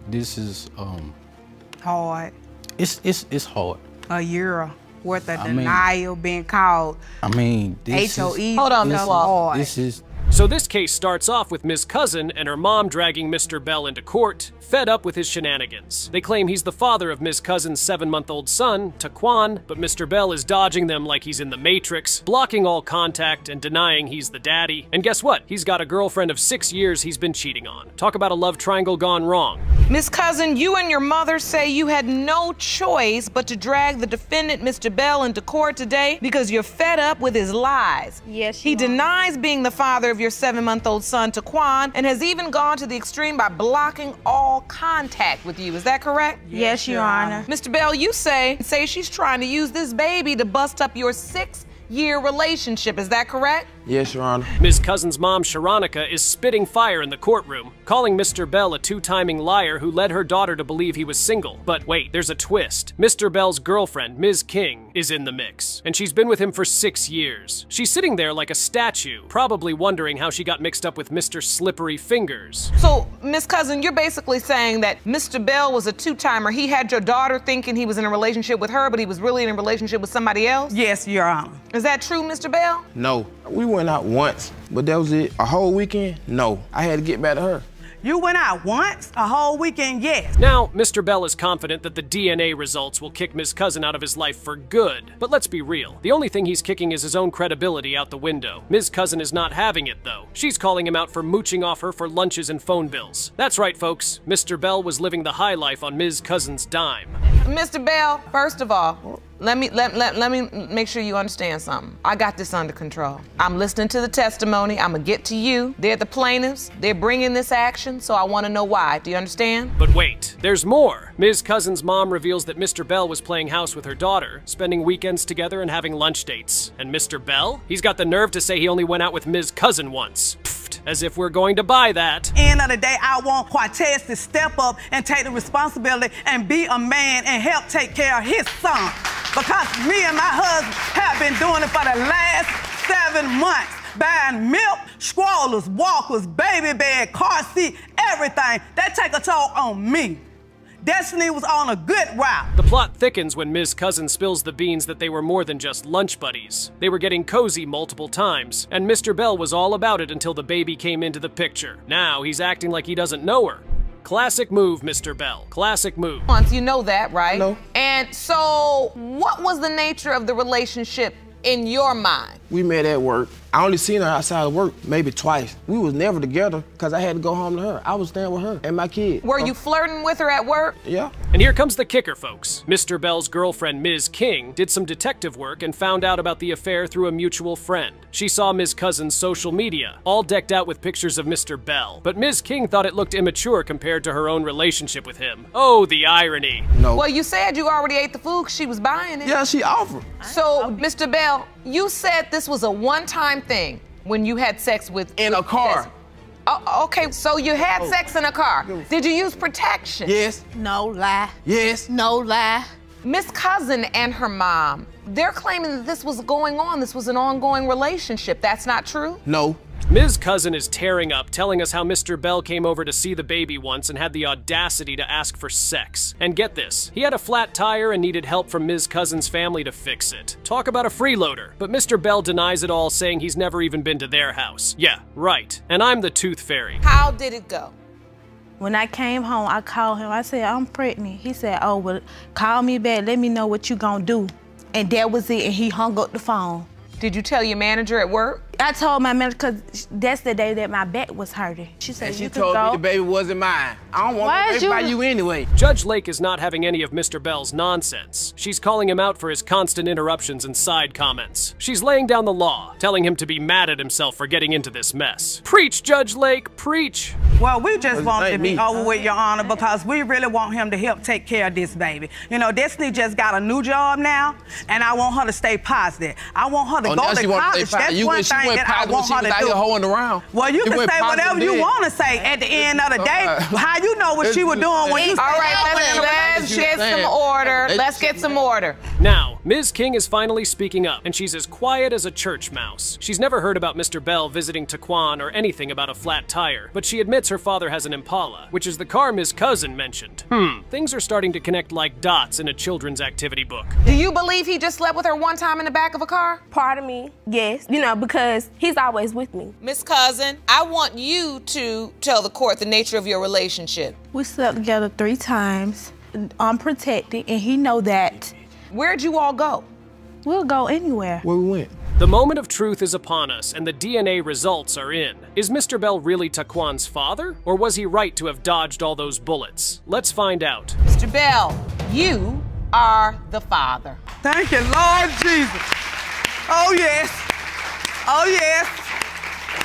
This is hard. It's hard. A year worth of denial being called. I mean, this HOE. Hold on, Miss Walton. This is. So this case starts off with Miss Cousin and her mom dragging Mr. Bell into court, fed up with his shenanigans. They claim he's the father of Miss Cousin's 7-month-old son, Taquan, but Mr. Bell is dodging them like he's in the Matrix, blocking all contact and denying he's the daddy. And guess what? He's got a girlfriend of 6 years he's been cheating on. Talk about a love triangle gone wrong. Miss Cousin, you and your mother say you had no choice but to drag the defendant, Mr. Bell, into court today because you're fed up with his lies. Yes, He denies being the father of your 7-month-old son, Taquan, and has even gone to the extreme by blocking all contact with you. Is that correct? Yes, Your Honor. Mr. Bell, you say she's trying to use this baby to bust up your 6-year relationship. Is that correct? Yes, Your Honor. Ms. Cousin's mom, Sharonica, is spitting fire in the courtroom, calling Mr. Bell a two-timing liar who led her daughter to believe he was single. But wait, there's a twist. Mr. Bell's girlfriend, Ms. King, is in the mix, and she's been with him for 6 years. She's sitting there like a statue, probably wondering how she got mixed up with Mr. Slippery Fingers. So, Miss Cousin, you're basically saying that Mr. Bell was a two-timer. He had your daughter thinking he was in a relationship with her, but he was really in a relationship with somebody else? Yes, Your Honor. Is that true, Mr. Bell? No. We went out once, but that was it. A whole weekend? No. I had to get back to her. You went out once? A whole weekend? Yes. Now, Mr. Bell is confident that the DNA results will kick Ms. Cousin out of his life for good. But let's be real. The only thing he's kicking is his own credibility out the window. Ms. Cousin is not having it, though. She's calling him out for mooching off her for lunches and phone bills. That's right, folks. Mr. Bell was living the high life on Ms. Cousin's dime. Mr. Bell, first of all, let me make sure you understand something. I got this under control. I'm listening to the testimony. I'm gonna get to you. They're the plaintiffs. They're bringing this action, so I want to know why. Do you understand? But wait, there's more. Ms. Cousin's mom reveals that Mr. Bell was playing house with her daughter, spending weekends together and having lunch dates. And Mr. Bell? He's got the nerve to say he only went out with Ms. Cousin once. Pfft, as if we're going to buy that. End of the day, I want Cortez to step up and take the responsibility and be a man and help take care of his son. Because me and my husband have been doing it for the last 7 months. Buying milk, strollers, walkers, baby bed, car seat, everything. That take a toll on me. Destiny was on a good route. The plot thickens when Ms. Cousin spills the beans that they were more than just lunch buddies. They were getting cozy multiple times, and Mr. Bell was all about it until the baby came into the picture. Now he's acting like he doesn't know her. Classic move, Mr. Bell. Classic move. Once you know that, right? No. And so, what was the nature of the relationship in your mind? We met at work. I only seen her outside of work maybe twice. We was never together because I had to go home to her. I was staying with her and my kid. Were you flirting with her at work? Yeah. And here comes the kicker, folks. Mr. Bell's girlfriend, Ms. King, did some detective work and found out about the affair through a mutual friend. She saw Ms. Cousin's social media, all decked out with pictures of Mr. Bell. But Ms. King thought it looked immature compared to her own relationship with him. Oh, the irony. No. Well, you said you already ate the food because she was buying it. Yeah, she offered. So, Mr. Bell, you said this was a one-time thing when you had sex with... In a car. Oh, okay, so you had sex in a car. Did you use protection? Yes. No lie. Yes. No lie. Miss Cousin and her mom, they're claiming that this was going on. This was an ongoing relationship. That's not true? No. Ms. Cousin is tearing up, telling us how Mr. Bell came over to see the baby once and had the audacity to ask for sex. And get this, he had a flat tire and needed help from Ms. Cousin's family to fix it. Talk about a freeloader. But Mr. Bell denies it all, saying he's never even been to their house. Yeah, right. And I'm the tooth fairy. How did it go? When I came home, I called him. I said, I'm pregnant. He said, oh, well, call me back. Let me know what you gonna do. And that was it, and he hung up the phone. Did you tell your manager at work? I told my manager because that's the day that my back was hurting. She said, and she you can told go. me the baby wasn't mine. I don't want the baby by you anyway. Judge Lake is not having any of Mr. Bell's nonsense. She's calling him out for his constant interruptions and side comments. She's laying down the law, telling him to be mad at himself for getting into this mess. Preach, Judge Lake, preach. Well, we just want it to be over with, Your Honor, because we really want him to help take care of this baby. You know, Destiny just got a new job now, and I want her to stay positive. I want her to go to college. That's one thing that I want her to do. Holding around. Well, you can say whatever you want to say at the end of the day. How you know what she was doing when you... All right, let's get some order. Let's get some order. Now, Ms. King is finally speaking up, and she's as quiet as a church mouse. She's never heard about Mr. Bell visiting Taquan or anything about a flat tire, but she admits her father has an Impala, which is the car Ms. Cousin mentioned. Things are starting to connect like dots in a children's activity book. Do you believe he just slept with her one time in the back of a car? Part of me, yes. You know, because he's always with me. Miss Cousin, I want you to tell the court the nature of your relationship. We slept together 3 times, unprotected, and he know that. Where'd you all go? We'll go anywhere. Where we went? The moment of truth is upon us, and the DNA results are in. Is Mr. Bell really Taquan's father, or was he right to have dodged all those bullets? Let's find out. Mr. Bell, you are the father. Thank you, Lord Jesus. Oh, yes. Oh, yes.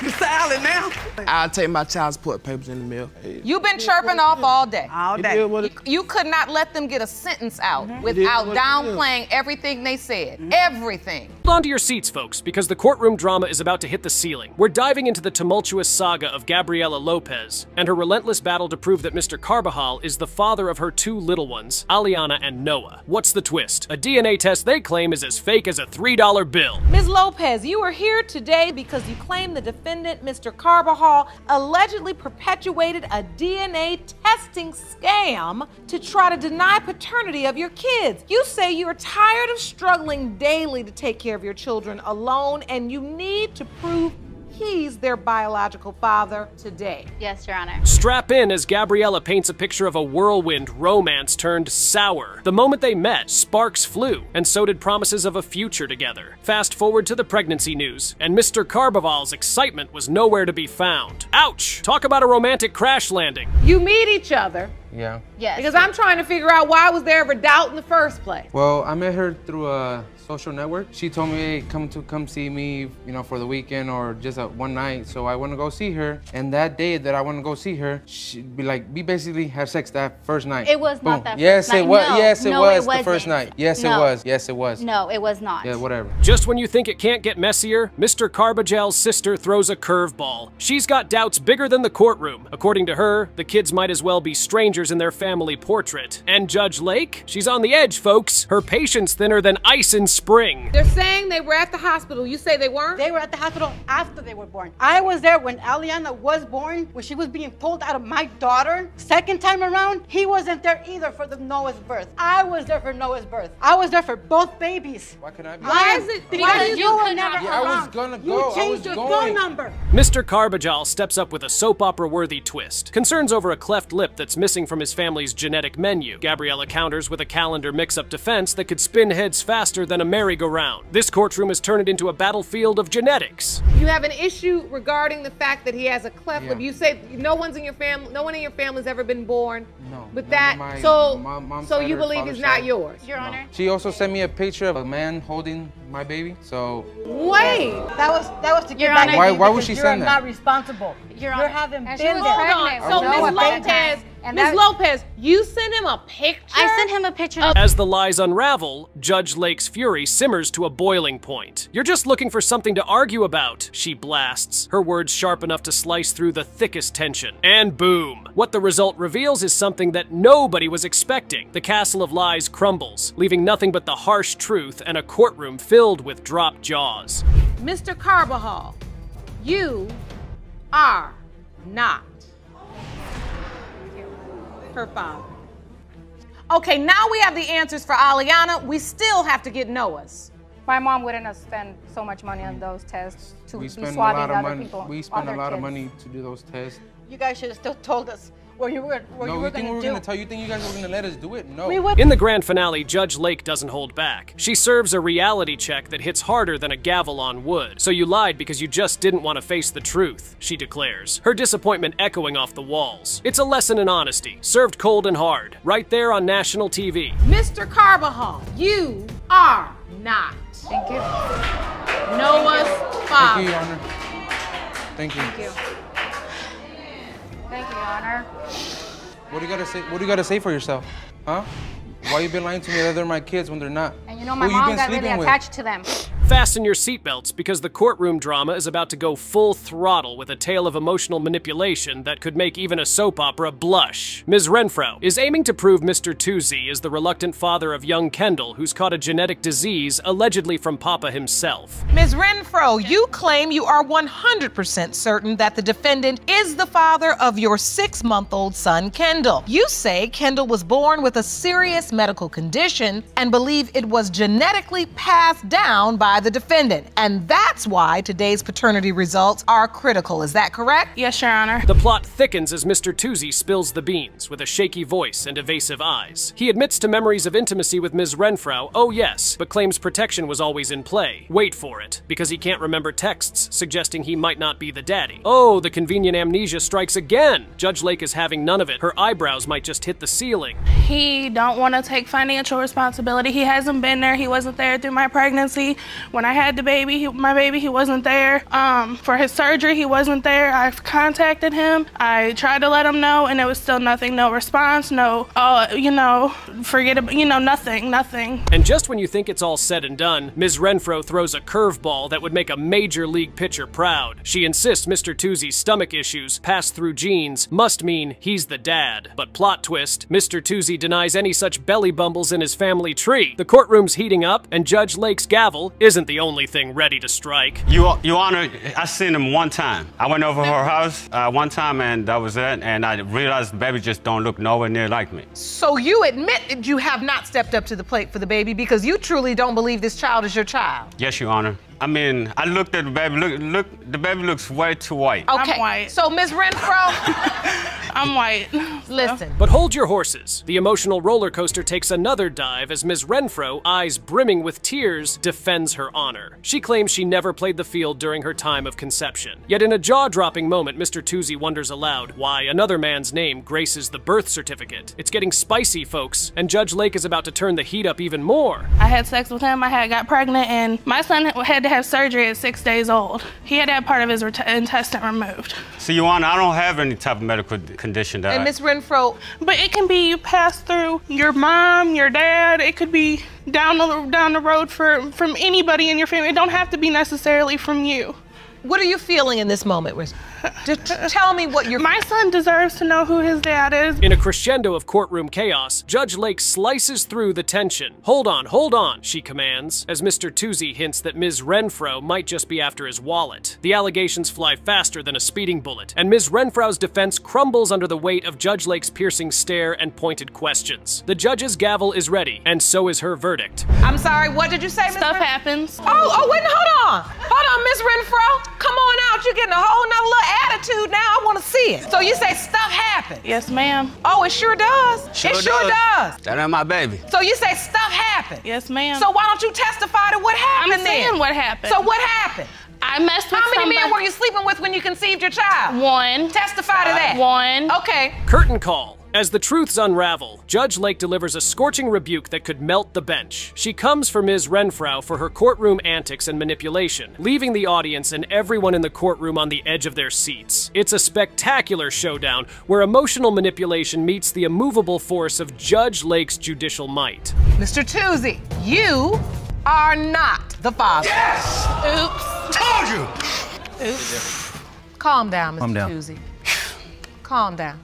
You silent now? I'll take my child support papers in the mail. You've been chirping off all day. All day. You could not let them get a sentence out without downplaying everything they said. Everything. Hold on to your seats, folks, because the courtroom drama is about to hit the ceiling. We're diving into the tumultuous saga of Gabriela Lopez and her relentless battle to prove that Mr. Carbajal is the father of her two little ones, Aliana and Noah. What's the twist? A DNA test they claim is as fake as a $3 bill. Ms. Lopez, you are here today because you claim the defendant, Mr. Carbajal, allegedly perpetuated a DNA testing scam to try to deny paternity of your kids. You say you are tired of struggling daily to take care of your children alone, and you need to prove he's their biological father today. Yes, Your Honor. Strap in as Gabriela paints a picture of a whirlwind romance turned sour. The moment they met, sparks flew, and so did promises of a future together. Fast forward to the pregnancy news, and Mr. Carbajal's excitement was nowhere to be found. Ouch! Talk about a romantic crash landing. You meet each other. Yeah. Yes. Because I'm trying to figure out why was there ever doubt in the first place. Well, I met her through a social network. She told me, hey, come see me, you know, for the weekend or just one night. So I went to go see her. And that day that I went to go see her, she'd be like, we basically had sex that first night. It was Boom. not that yes, first night. It was. No, yes, it no, was it the first wasn't. night. Yes, No. it was. Yes, it was. No, it was not. Yeah, whatever. Just when you think it can't get messier, Mr. Carbajal's sister throws a curveball. She's got doubts bigger than the courtroom. According to her, the kids might as well be strangers in their family portrait. And Judge Lake? She's on the edge, folks. Her patience thinner than ice in spring. They're saying they were at the hospital. You say they weren't? They were at the hospital after they were born. I was there when Aliana was born, when she was being pulled out of my daughter. Second time around, he wasn't there either for the Noah's birth. I was there for Noah's birth. I was there for both babies. Why could I be? Why is it? Because you were never Yeah, I was around. gonna You go. changed your phone number. Mr. Carbajal steps up with a soap opera-worthy twist. Concerns over a cleft lip that's missing from his family's genetic menu. Gabriela counters with a calendar mix-up defense that could spin heads faster than a merry-go-round. This courtroom has turned it into a battlefield of genetics. You have an issue regarding the fact that he has a cleft lip. You say no one in your family's ever been born with that. So you believe it's not yours? Your Honor. She also sent me a picture of a man holding my baby. So wait, that was to Your get back. Honor, why would she you're send that? not responsible. Your You're Honor. having And been she was there. pregnant. Hold on. So Ms. Lopez, you sent him a picture? I sent him a picture. As the lies unravel, Judge Lake's fury simmers to a boiling point. You're just looking for something to argue about, she blasts, her words sharp enough to slice through the thickest tension. And boom! What the result reveals is something that nobody was expecting. The castle of lies crumbles, leaving nothing but the harsh truth and a courtroom filled with dropped jaws. Mr. Carbajal, you are not her father. Okay, now we have the answers for Aliana. We still have to get Noah's. My mom wouldn't have spent so much money on those tests to be spend swabbing a lot of other money. people. We spend a lot of kids. money to do those tests. You guys should have still told us what you were No, you think we were do. gonna tell you? Think you guys were gonna let us do it? No. In the grand finale, Judge Lake doesn't hold back. She serves a reality check that hits harder than a gavel on wood. So you lied because you just didn't want to face the truth, she declares, her disappointment echoing off the walls. It's a lesson in honesty, served cold and hard, right there on national TV. Mr. Carbajal, you are not. Thank you. Noah's father. Thank you, Your Honor. Thank you. Thank you. Thank you, Your Honor. What do you gotta say? What do you gotta say for yourself, huh? Why you been lying to me that they're my kids when they're not? And you know, my Who you mom been got really sleeping with? attached to them. Fasten your seatbelts because the courtroom drama is about to go full throttle with a tale of emotional manipulation that could make even a soap opera blush. Ms. Renfro is aiming to prove Mr. Toozy is the reluctant father of young Kendall who's caught a genetic disease allegedly from Papa himself. Ms. Renfro, you claim you are 100% certain that the defendant is the father of your 6-month-old son, Kendall. You say Kendall was born with a serious medical condition and believe it was genetically passed down by the defendant. And that's why today's paternity results are critical. Is that correct? Yes, Your Honor. The plot thickens as Mr. Toozy spills the beans with a shaky voice and evasive eyes. He admits to memories of intimacy with Ms. Renfro, oh yes, but claims protection was always in play. Wait for it, because he can't remember texts suggesting he might not be the daddy. Oh, the convenient amnesia strikes again. Judge Lake is having none of it. Her eyebrows might just hit the ceiling. He don't want to take financial responsibility. He hasn't been there. He wasn't there through my pregnancy. When I had the baby, my baby, he wasn't there. For his surgery, he wasn't there. I contacted him. I tried to let him know, and it was still nothing, no response, no, you know, forget about, you know, nothing. And just when you think it's all said and done, Ms. Renfro throws a curveball that would make a major league pitcher proud. She insists Mr. Toozy's stomach issues, passed through genes, must mean he's the dad. But plot twist, Mr. Toozy denies any such belly bumbles in his family tree. The courtroom's heating up, and Judge Lake's gavel isn't the only thing ready to strike. Your Honor, I seen him one time. I went over her house one time, and that was it, and I realized the baby just don't look nowhere near like me. So you admit that you have not stepped up to the plate for the baby because you truly don't believe this child is your child? Yes, Your Honor. I mean, I looked at the baby. Look, the baby looks way too white. Okay, I'm white. So Ms. Renfro, I'm white. Listen. But hold your horses. The emotional roller coaster takes another dive as Ms. Renfro, eyes brimming with tears, defends her honor. She claims she never played the field during her time of conception. Yet in a jaw-dropping moment, Mr. Toozy wonders aloud why another man's name graces the birth certificate. It's getting spicy, folks, and Judge Lake is about to turn the heat up even more. I had sex with him, I got pregnant, and my son had to have surgery at 6 days old. He had to have part of his intestine removed. See, Your Honor, I don't have any type of medical condition that and Ms. Renfro. But it can be passed through your mom, your dad. It could be down the road from anybody in your family. It don't have to be necessarily from you. What are you feeling in this moment? Just tell me what you're... My son deserves to know who his dad is. In a crescendo of courtroom chaos, Judge Lake slices through the tension. Hold on, she commands, as Mr. Toozy hints that Ms. Renfro might just be after his wallet. The allegations fly faster than a speeding bullet, and Ms. Renfro's defense crumbles under the weight of Judge Lake's piercing stare and pointed questions. The judge's gavel is ready, and so is her verdict. I'm sorry, what did you say, Ms. Stuff happens. Oh, wait, hold on, Ms. Renfro. Come on out, you're getting a whole nother little attitude now. I want to see it. So you say stuff happened? Yes, ma'am. Oh, it sure does. It sure does. That ain't my baby. So you say stuff happened? Yes, ma'am. So why don't you testify to what happened I'm saying what happened. So what happened? I messed with How many men were you sleeping with when you conceived your child? One. Testify to that. One. Okay. Curtain call. As the truths unravel, Judge Lake delivers a scorching rebuke that could melt the bench. She comes for Ms. Renfro for her courtroom antics and manipulation, leaving the audience and everyone in the courtroom on the edge of their seats. It's a spectacular showdown where emotional manipulation meets the immovable force of Judge Lake's judicial might. Mr. Toozy, you are not the father. Yes! Oops. Told you! Oops. Calm down, Mr. Calm down. Toozy. Calm down.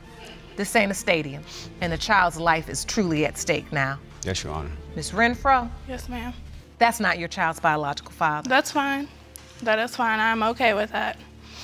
This ain't a stadium, and the child's life is truly at stake now. Yes, Your Honor. Miss Renfro? Yes, ma'am. That's not your child's biological father. That's fine. That is fine. I'm okay with that.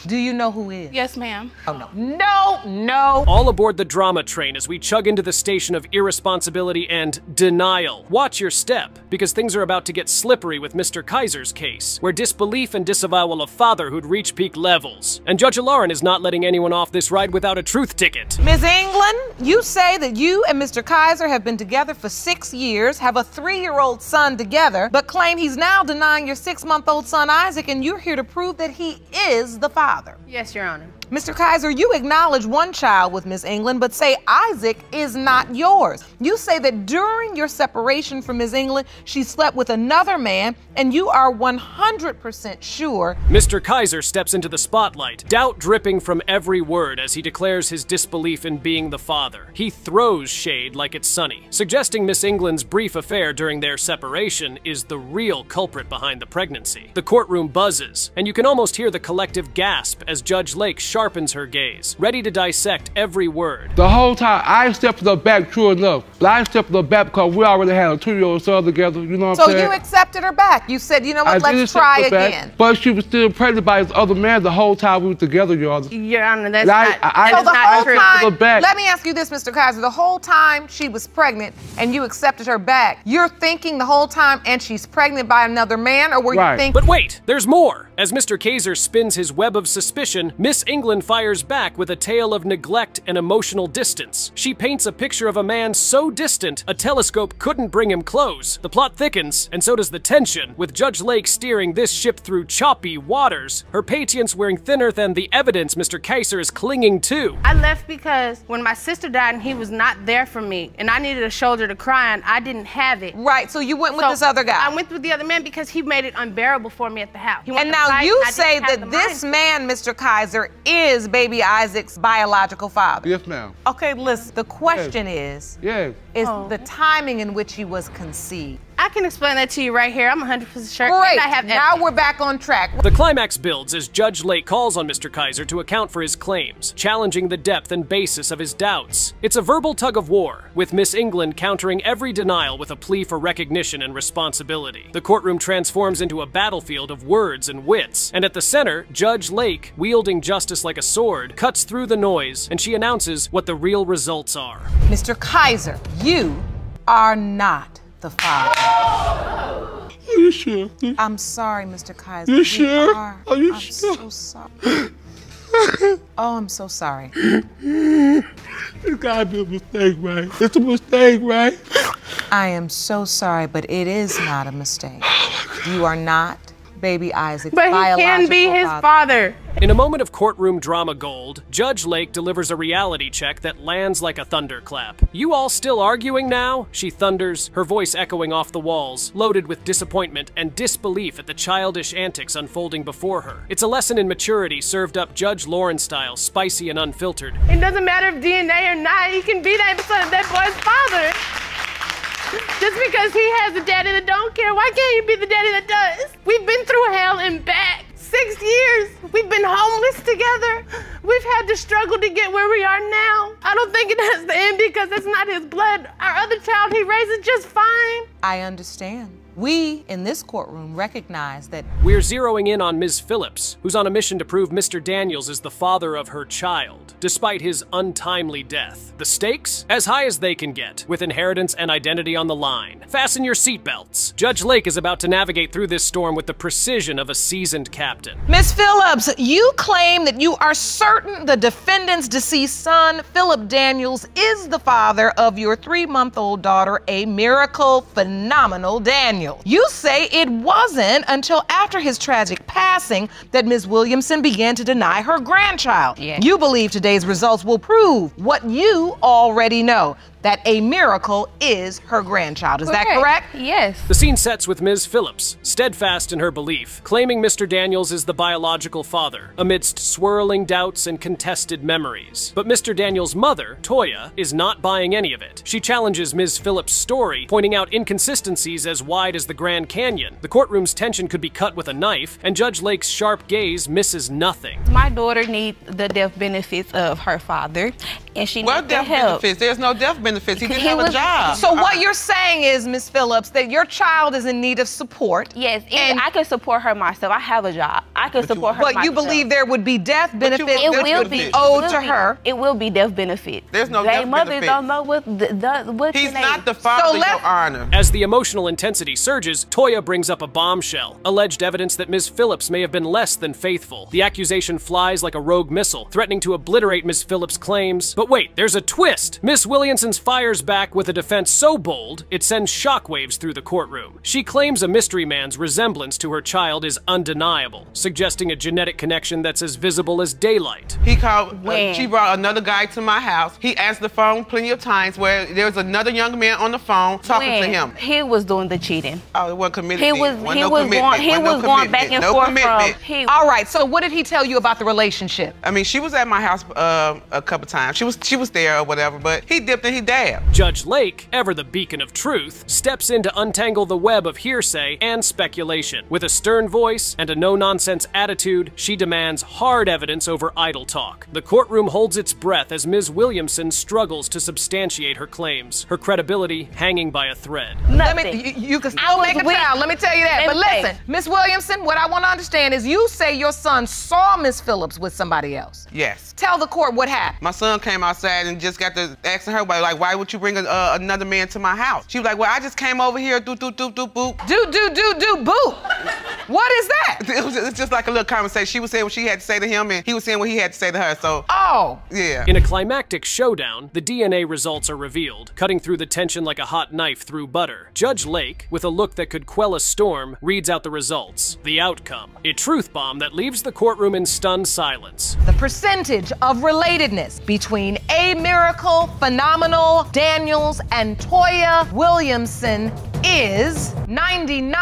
Do you know who is? Yes, ma'am. Oh, no. All aboard the drama train as we chug into the station of irresponsibility and denial. Watch your step, because things are about to get slippery with Mr. Kaiser's case, where disbelief and disavowal of fatherhood reach peak levels. And Judge Lauren is not letting anyone off this ride without a truth ticket. Ms. England, you say that you and Mr. Kaiser have been together for 6 years, have a 3-year-old son together, but claim he's now denying your 6-month-old son Isaac, and you're here to prove that he is the father. Yes, Your Honor. Mr. Kaiser, you acknowledge one child with Ms. England, but say Isaac is not yours. You say that during your separation from Ms. England, she slept with another man, and you are 100% sure. Mr. Kaiser steps into the spotlight, doubt dripping from every word as he declares his disbelief in being the father. He throws shade like it's sunny, suggesting Miss England's brief affair during their separation is the real culprit behind the pregnancy. The courtroom buzzes, and you can almost hear the collective gasp as Judge Lake sharpens her gaze, ready to dissect every word. The whole time, I stepped up back, true enough. But I stepped up back because we already had a 2-year-old son together, you know what I'm saying? So you accepted her back. You said, you know what, let's try again. But she was still pregnant by his other man the whole time we were together, Your Honor. Your Honor, that's not true. Let me ask you this, Mr. Kaiser. The whole time she was pregnant and you accepted her back, you're thinking the whole time and she's pregnant by another man, or were you thinking... But wait, there's more. As Mr. Kaiser spins his web of suspicion, Miss England England fires back with a tale of neglect and emotional distance. She paints a picture of a man so distant, a telescope couldn't bring him close. The plot thickens, and so does the tension, with Judge Lake steering this ship through choppy waters, her patience wearing thinner than the evidence Mr. Kaiser is clinging to. I left because when my sister died and he was not there for me, and I needed a shoulder to cry on, I didn't have it. Right, so you went with this other guy. I went with the other man because he made it unbearable for me at the house. And now you say that this man, Mr. Kaiser, is baby Isaac's biological father. Yes, ma'am. Okay, listen, the question is the timing in which he was conceived. I can explain that to you right here. I'm 100% sure. Great, And I have now we're back on track. The climax builds as Judge Lake calls on Mr. Kaiser to account for his claims, challenging the depth and basis of his doubts. It's a verbal tug of war, with Miss England countering every denial with a plea for recognition and responsibility. The courtroom transforms into a battlefield of words and wits, and at the center, Judge Lake, wielding justice like a sword, cuts through the noise, and she announces what the real results are. Mr. Kaiser, you are not the father. Are you sure? I'm sorry, Mr. Kaiser. You sure? Are you sure? I'm so sorry. Oh, I'm so sorry. It's gotta be a mistake, right? It's a mistake, right? I am so sorry, but it is not a mistake. You are not baby Isaac's biological But he can be his father. In a moment of courtroom drama gold, Judge Lake delivers a reality check that lands like a thunderclap. "You all still arguing now?" she thunders, her voice echoing off the walls, loaded with disappointment and disbelief at the childish antics unfolding before her. It's a lesson in maturity served up Judge Lauren style, spicy and unfiltered. It doesn't matter if DNA or not, he can be that boy's father. Just because he has a daddy that don't care, why can't he be the daddy that does? We've been through hell and back. 6 years. We've been homeless together. We've had to struggle to get where we are now. I don't think it has to end because it's not his blood. Our other child he raises just fine. I understand. We, in this courtroom, recognize that We're zeroing in on Ms. Phillips, who's on a mission to prove Mr. Daniels is the father of her child, despite his untimely death. The stakes? As high as they can get, with inheritance and identity on the line. Fasten your seatbelts. Judge Lake is about to navigate through this storm with the precision of a seasoned captain. Ms. Phillips, you claim that you are certain the defendant's deceased son, Philip Daniels, is the father of your 3-month-old daughter, a miracle, phenomenal Daniel. You say it wasn't until after his tragic passing that Ms. Williamson began to deny her grandchild. Yes. You believe today's results will prove what you already know, that a miracle is her grandchild. Is that correct? Yes. The scene sets with Ms. Phillips, steadfast in her belief, claiming Mr. Daniels is the biological father, amidst swirling doubts and contested memories. But Mr. Daniels' mother, Toya, is not buying any of it. She challenges Ms. Phillips' story, pointing out inconsistencies as wide as the Grand Canyon. The courtroom's tension could be cut with a knife, and Judge Lake's sharp gaze misses nothing. My daughter needs the death benefits of her father, and she needs the help. Benefits? There's no death benefits. He didn't have a job. So what you're saying is, Ms. Phillips, that your child is in need of support. Yes, and I can support her myself. I have a job. I can support her But myself. you believe there would be death benefits It will be owed to her. It will be death benefits. There's no They death mothers benefits. don't know what He's not the father, Your Honor. As the emotional intensity surges, Toya brings up a bombshell, alleged evidence that Ms. Phillips may have been less than faithful. The accusation flies like a rogue missile, threatening to obliterate Ms. Phillips' claims. But wait, there's a twist! Ms. Williamson fires back with a defense so bold, it sends shockwaves through the courtroom. She claims a mystery man's resemblance to her child is undeniable, suggesting a genetic connection that's as visible as daylight. He called, she brought another guy to my house. He answered the phone plenty of times where there was another young man on the phone talking to him. He was doing the cheating. Oh, it wasn't committed. He was going back and forth from. All right, so what did he tell you about the relationship? I mean, she was at my house a couple times. She was there or whatever, but he dipped and he dabbed. Judge Lake, ever the beacon of truth, steps in to untangle the web of hearsay and speculation. With a stern voice and a no-nonsense attitude, she demands hard evidence over idle talk. The courtroom holds its breath as Ms. Williamson struggles to substantiate her claims, her credibility hanging by a thread. You can still make a child, let me tell you that. But listen, Ms. Williamson, what I want to understand is you say your son saw Ms. Phillips with somebody else. Yes. Tell the court what happened. My son came came outside and just got to asking her, like, why would you bring another man to my house? She was like, well, I just came over here, boop. Boop. What is that? It's just like a little conversation. She was saying what she had to say to him, and he was saying what he had to say to her, so. Oh. Yeah. In a climactic showdown, the DNA results are revealed, cutting through the tension like a hot knife through butter. Judge Lake, with a look that could quell a storm, reads out the results. The outcome: a truth bomb that leaves the courtroom in stunned silence. The percentage of relatedness between A Miracle, Phenomenal, Daniels, and Toya Williamson is 99.8%.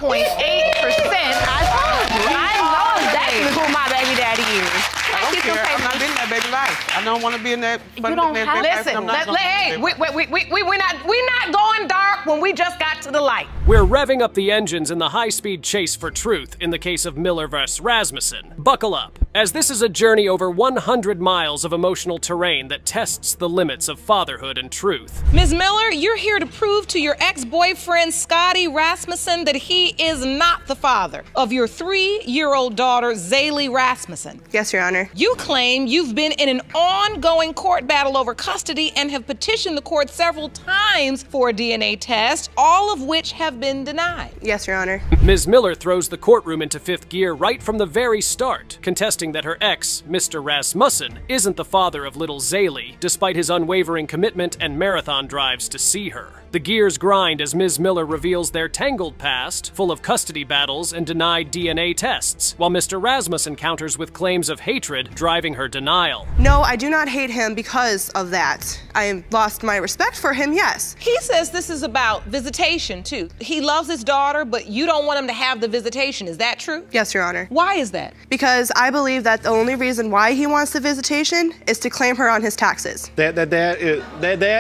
I told you. I know exactly who my baby daddy is. I don't care. I'm not in that baby life. I don't want to be in that. You don't have Listen, hey, we're not going dark when we just got to the light. We're revving up the engines in the high-speed chase for truth in the case of Miller vs. Rasmussen. Buckle up, as this is a journey over 100 miles of emotional terrain that tests the limits of fatherhood and truth. Ms. Miller, you're here to prove to your ex-boyfriend Scotty Rasmussen that he is not the father of your 3-year-old daughter, Zaylee Rasmussen. Yes, Your Honor. You claim you've been in an ongoing court battle over custody and have petitioned the court several times for a DNA test, all of which have been denied. Yes, Your Honor. Ms. Miller throws the courtroom into fifth gear right from the very start, contesting that her ex, Mr. Rasmussen, isn't the father of little Zaylee, despite his unwavering commitment and marathon drives to see her. The gears grind as Ms. Miller reveals their tangled past, full of custody battles and denied DNA tests, while Mr. Rasmussen counters with claims of hatred, driving her denial. No, I do not hate him because of that. I lost my respect for him, yes. He says this is about visitation, too. He loves his daughter, but you don't want him to have the visitation. Is that true? Yes, Your Honor. Why is that? Because I believe that the only reason why he wants the visitation is to claim her on his taxes. That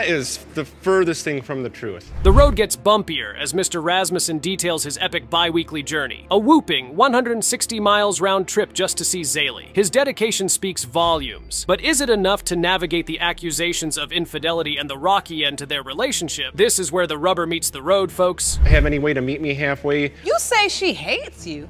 is the furthest thing from the truth. The road gets bumpier as Mr. Rasmussen details his epic bi-weekly journey. A whooping 160 miles round trip just to see Zaylee. His dedication speaks volumes. But is it enough to navigate the accusations of infidelity and the rocky end to their relationship? This is where the rubber meets the road, folks. Have any way to meet me halfway? You say she hates you.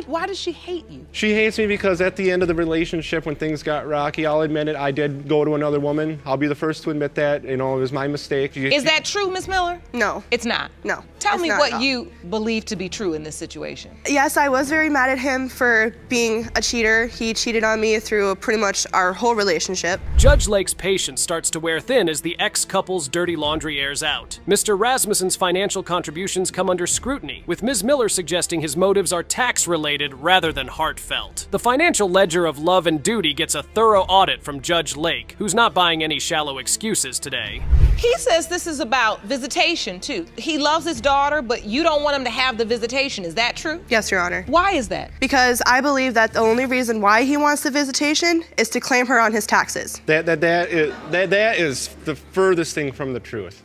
Why does she hate you? She hates me because at the end of the relationship, when things got rocky, I'll admit it, I did go to another woman. I'll be the first to admit that. You know, it was my mistake. Is that true, Ms. Miller? No. It's not? No. Tell me what you believe to be true in this situation. Yes, I was very mad at him for being a cheater. He cheated on me through pretty much our whole relationship. Judge Lake's patience starts to wear thin as the ex-couple's dirty laundry airs out. Mr. Rasmussen's financial contributions come under scrutiny, with Ms. Miller suggesting his motives are tax-related rather than heartfelt. The financial ledger of love and duty gets a thorough audit from Judge Lake, who's not buying any shallow excuses today. He says this is about visitation, too. He loves his daughter, but you don't want him to have the visitation. Is that true? Yes, Your Honor. Why is that? Because I believe that the only reason why he wants the visitation is to claim her on his taxes. That is the furthest thing from the truth.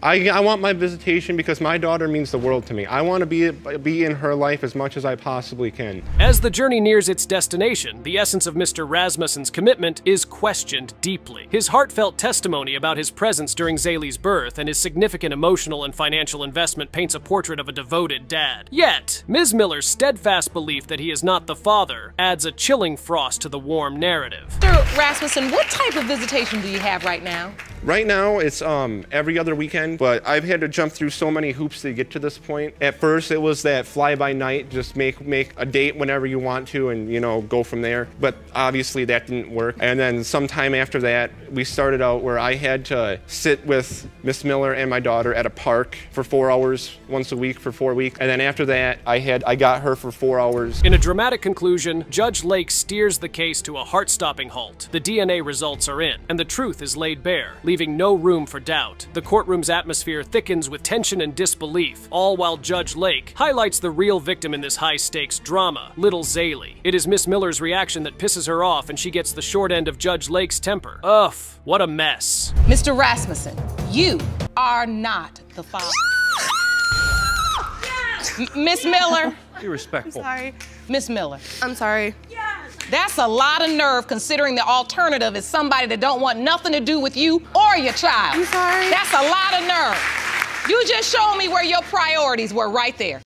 I want my visitation because my daughter means the world to me. I want to be in her life as much as I possibly can. As the journey nears its destination, the essence of Mr. Rasmussen's commitment is questioned deeply. His heartfelt testimony about his presence during Zaylee's birth and his significant emotional and financial investment paints a portrait of a devoted dad. Yet, Ms. Miller's steadfast belief that he is not the father adds a chilling frost to the warm narrative. Mr. Rasmussen, what type of visitation do you have right now? Right now, it's every other weekend, but I've had to jump through so many hoops to get to this point. At first, it was that fly-by-night, just make a date whenever you want to and, you know, go from there. But obviously, that didn't work. And then sometime after that, we started out where I had to sit with Miss Miller and my daughter at a park for 4 hours once a week for 4 weeks. And then after that, I got her for 4 hours. In a dramatic conclusion, Judge Lake steers the case to a heart-stopping halt. The DNA results are in, and the truth is laid bare, leaving no room for doubt. The courtroom's atmosphere thickens with tension and disbelief, all while Judge Lake highlights the real victim in this high-stakes drama, little Zaylee. It is Miss Miller's reaction that pisses her off, and she gets the short end of Judge Lake's temper. Ugh, what a mess. Mr. Rasmussen, you are not the father. Miss Miller. Be respectful. I'm sorry. Miss Miller. I'm sorry. That's a lot of nerve considering the alternative is somebody that don't want nothing to do with you or your child. I'm sorry. That's a lot of nerve. You just showed me where your priorities were right there.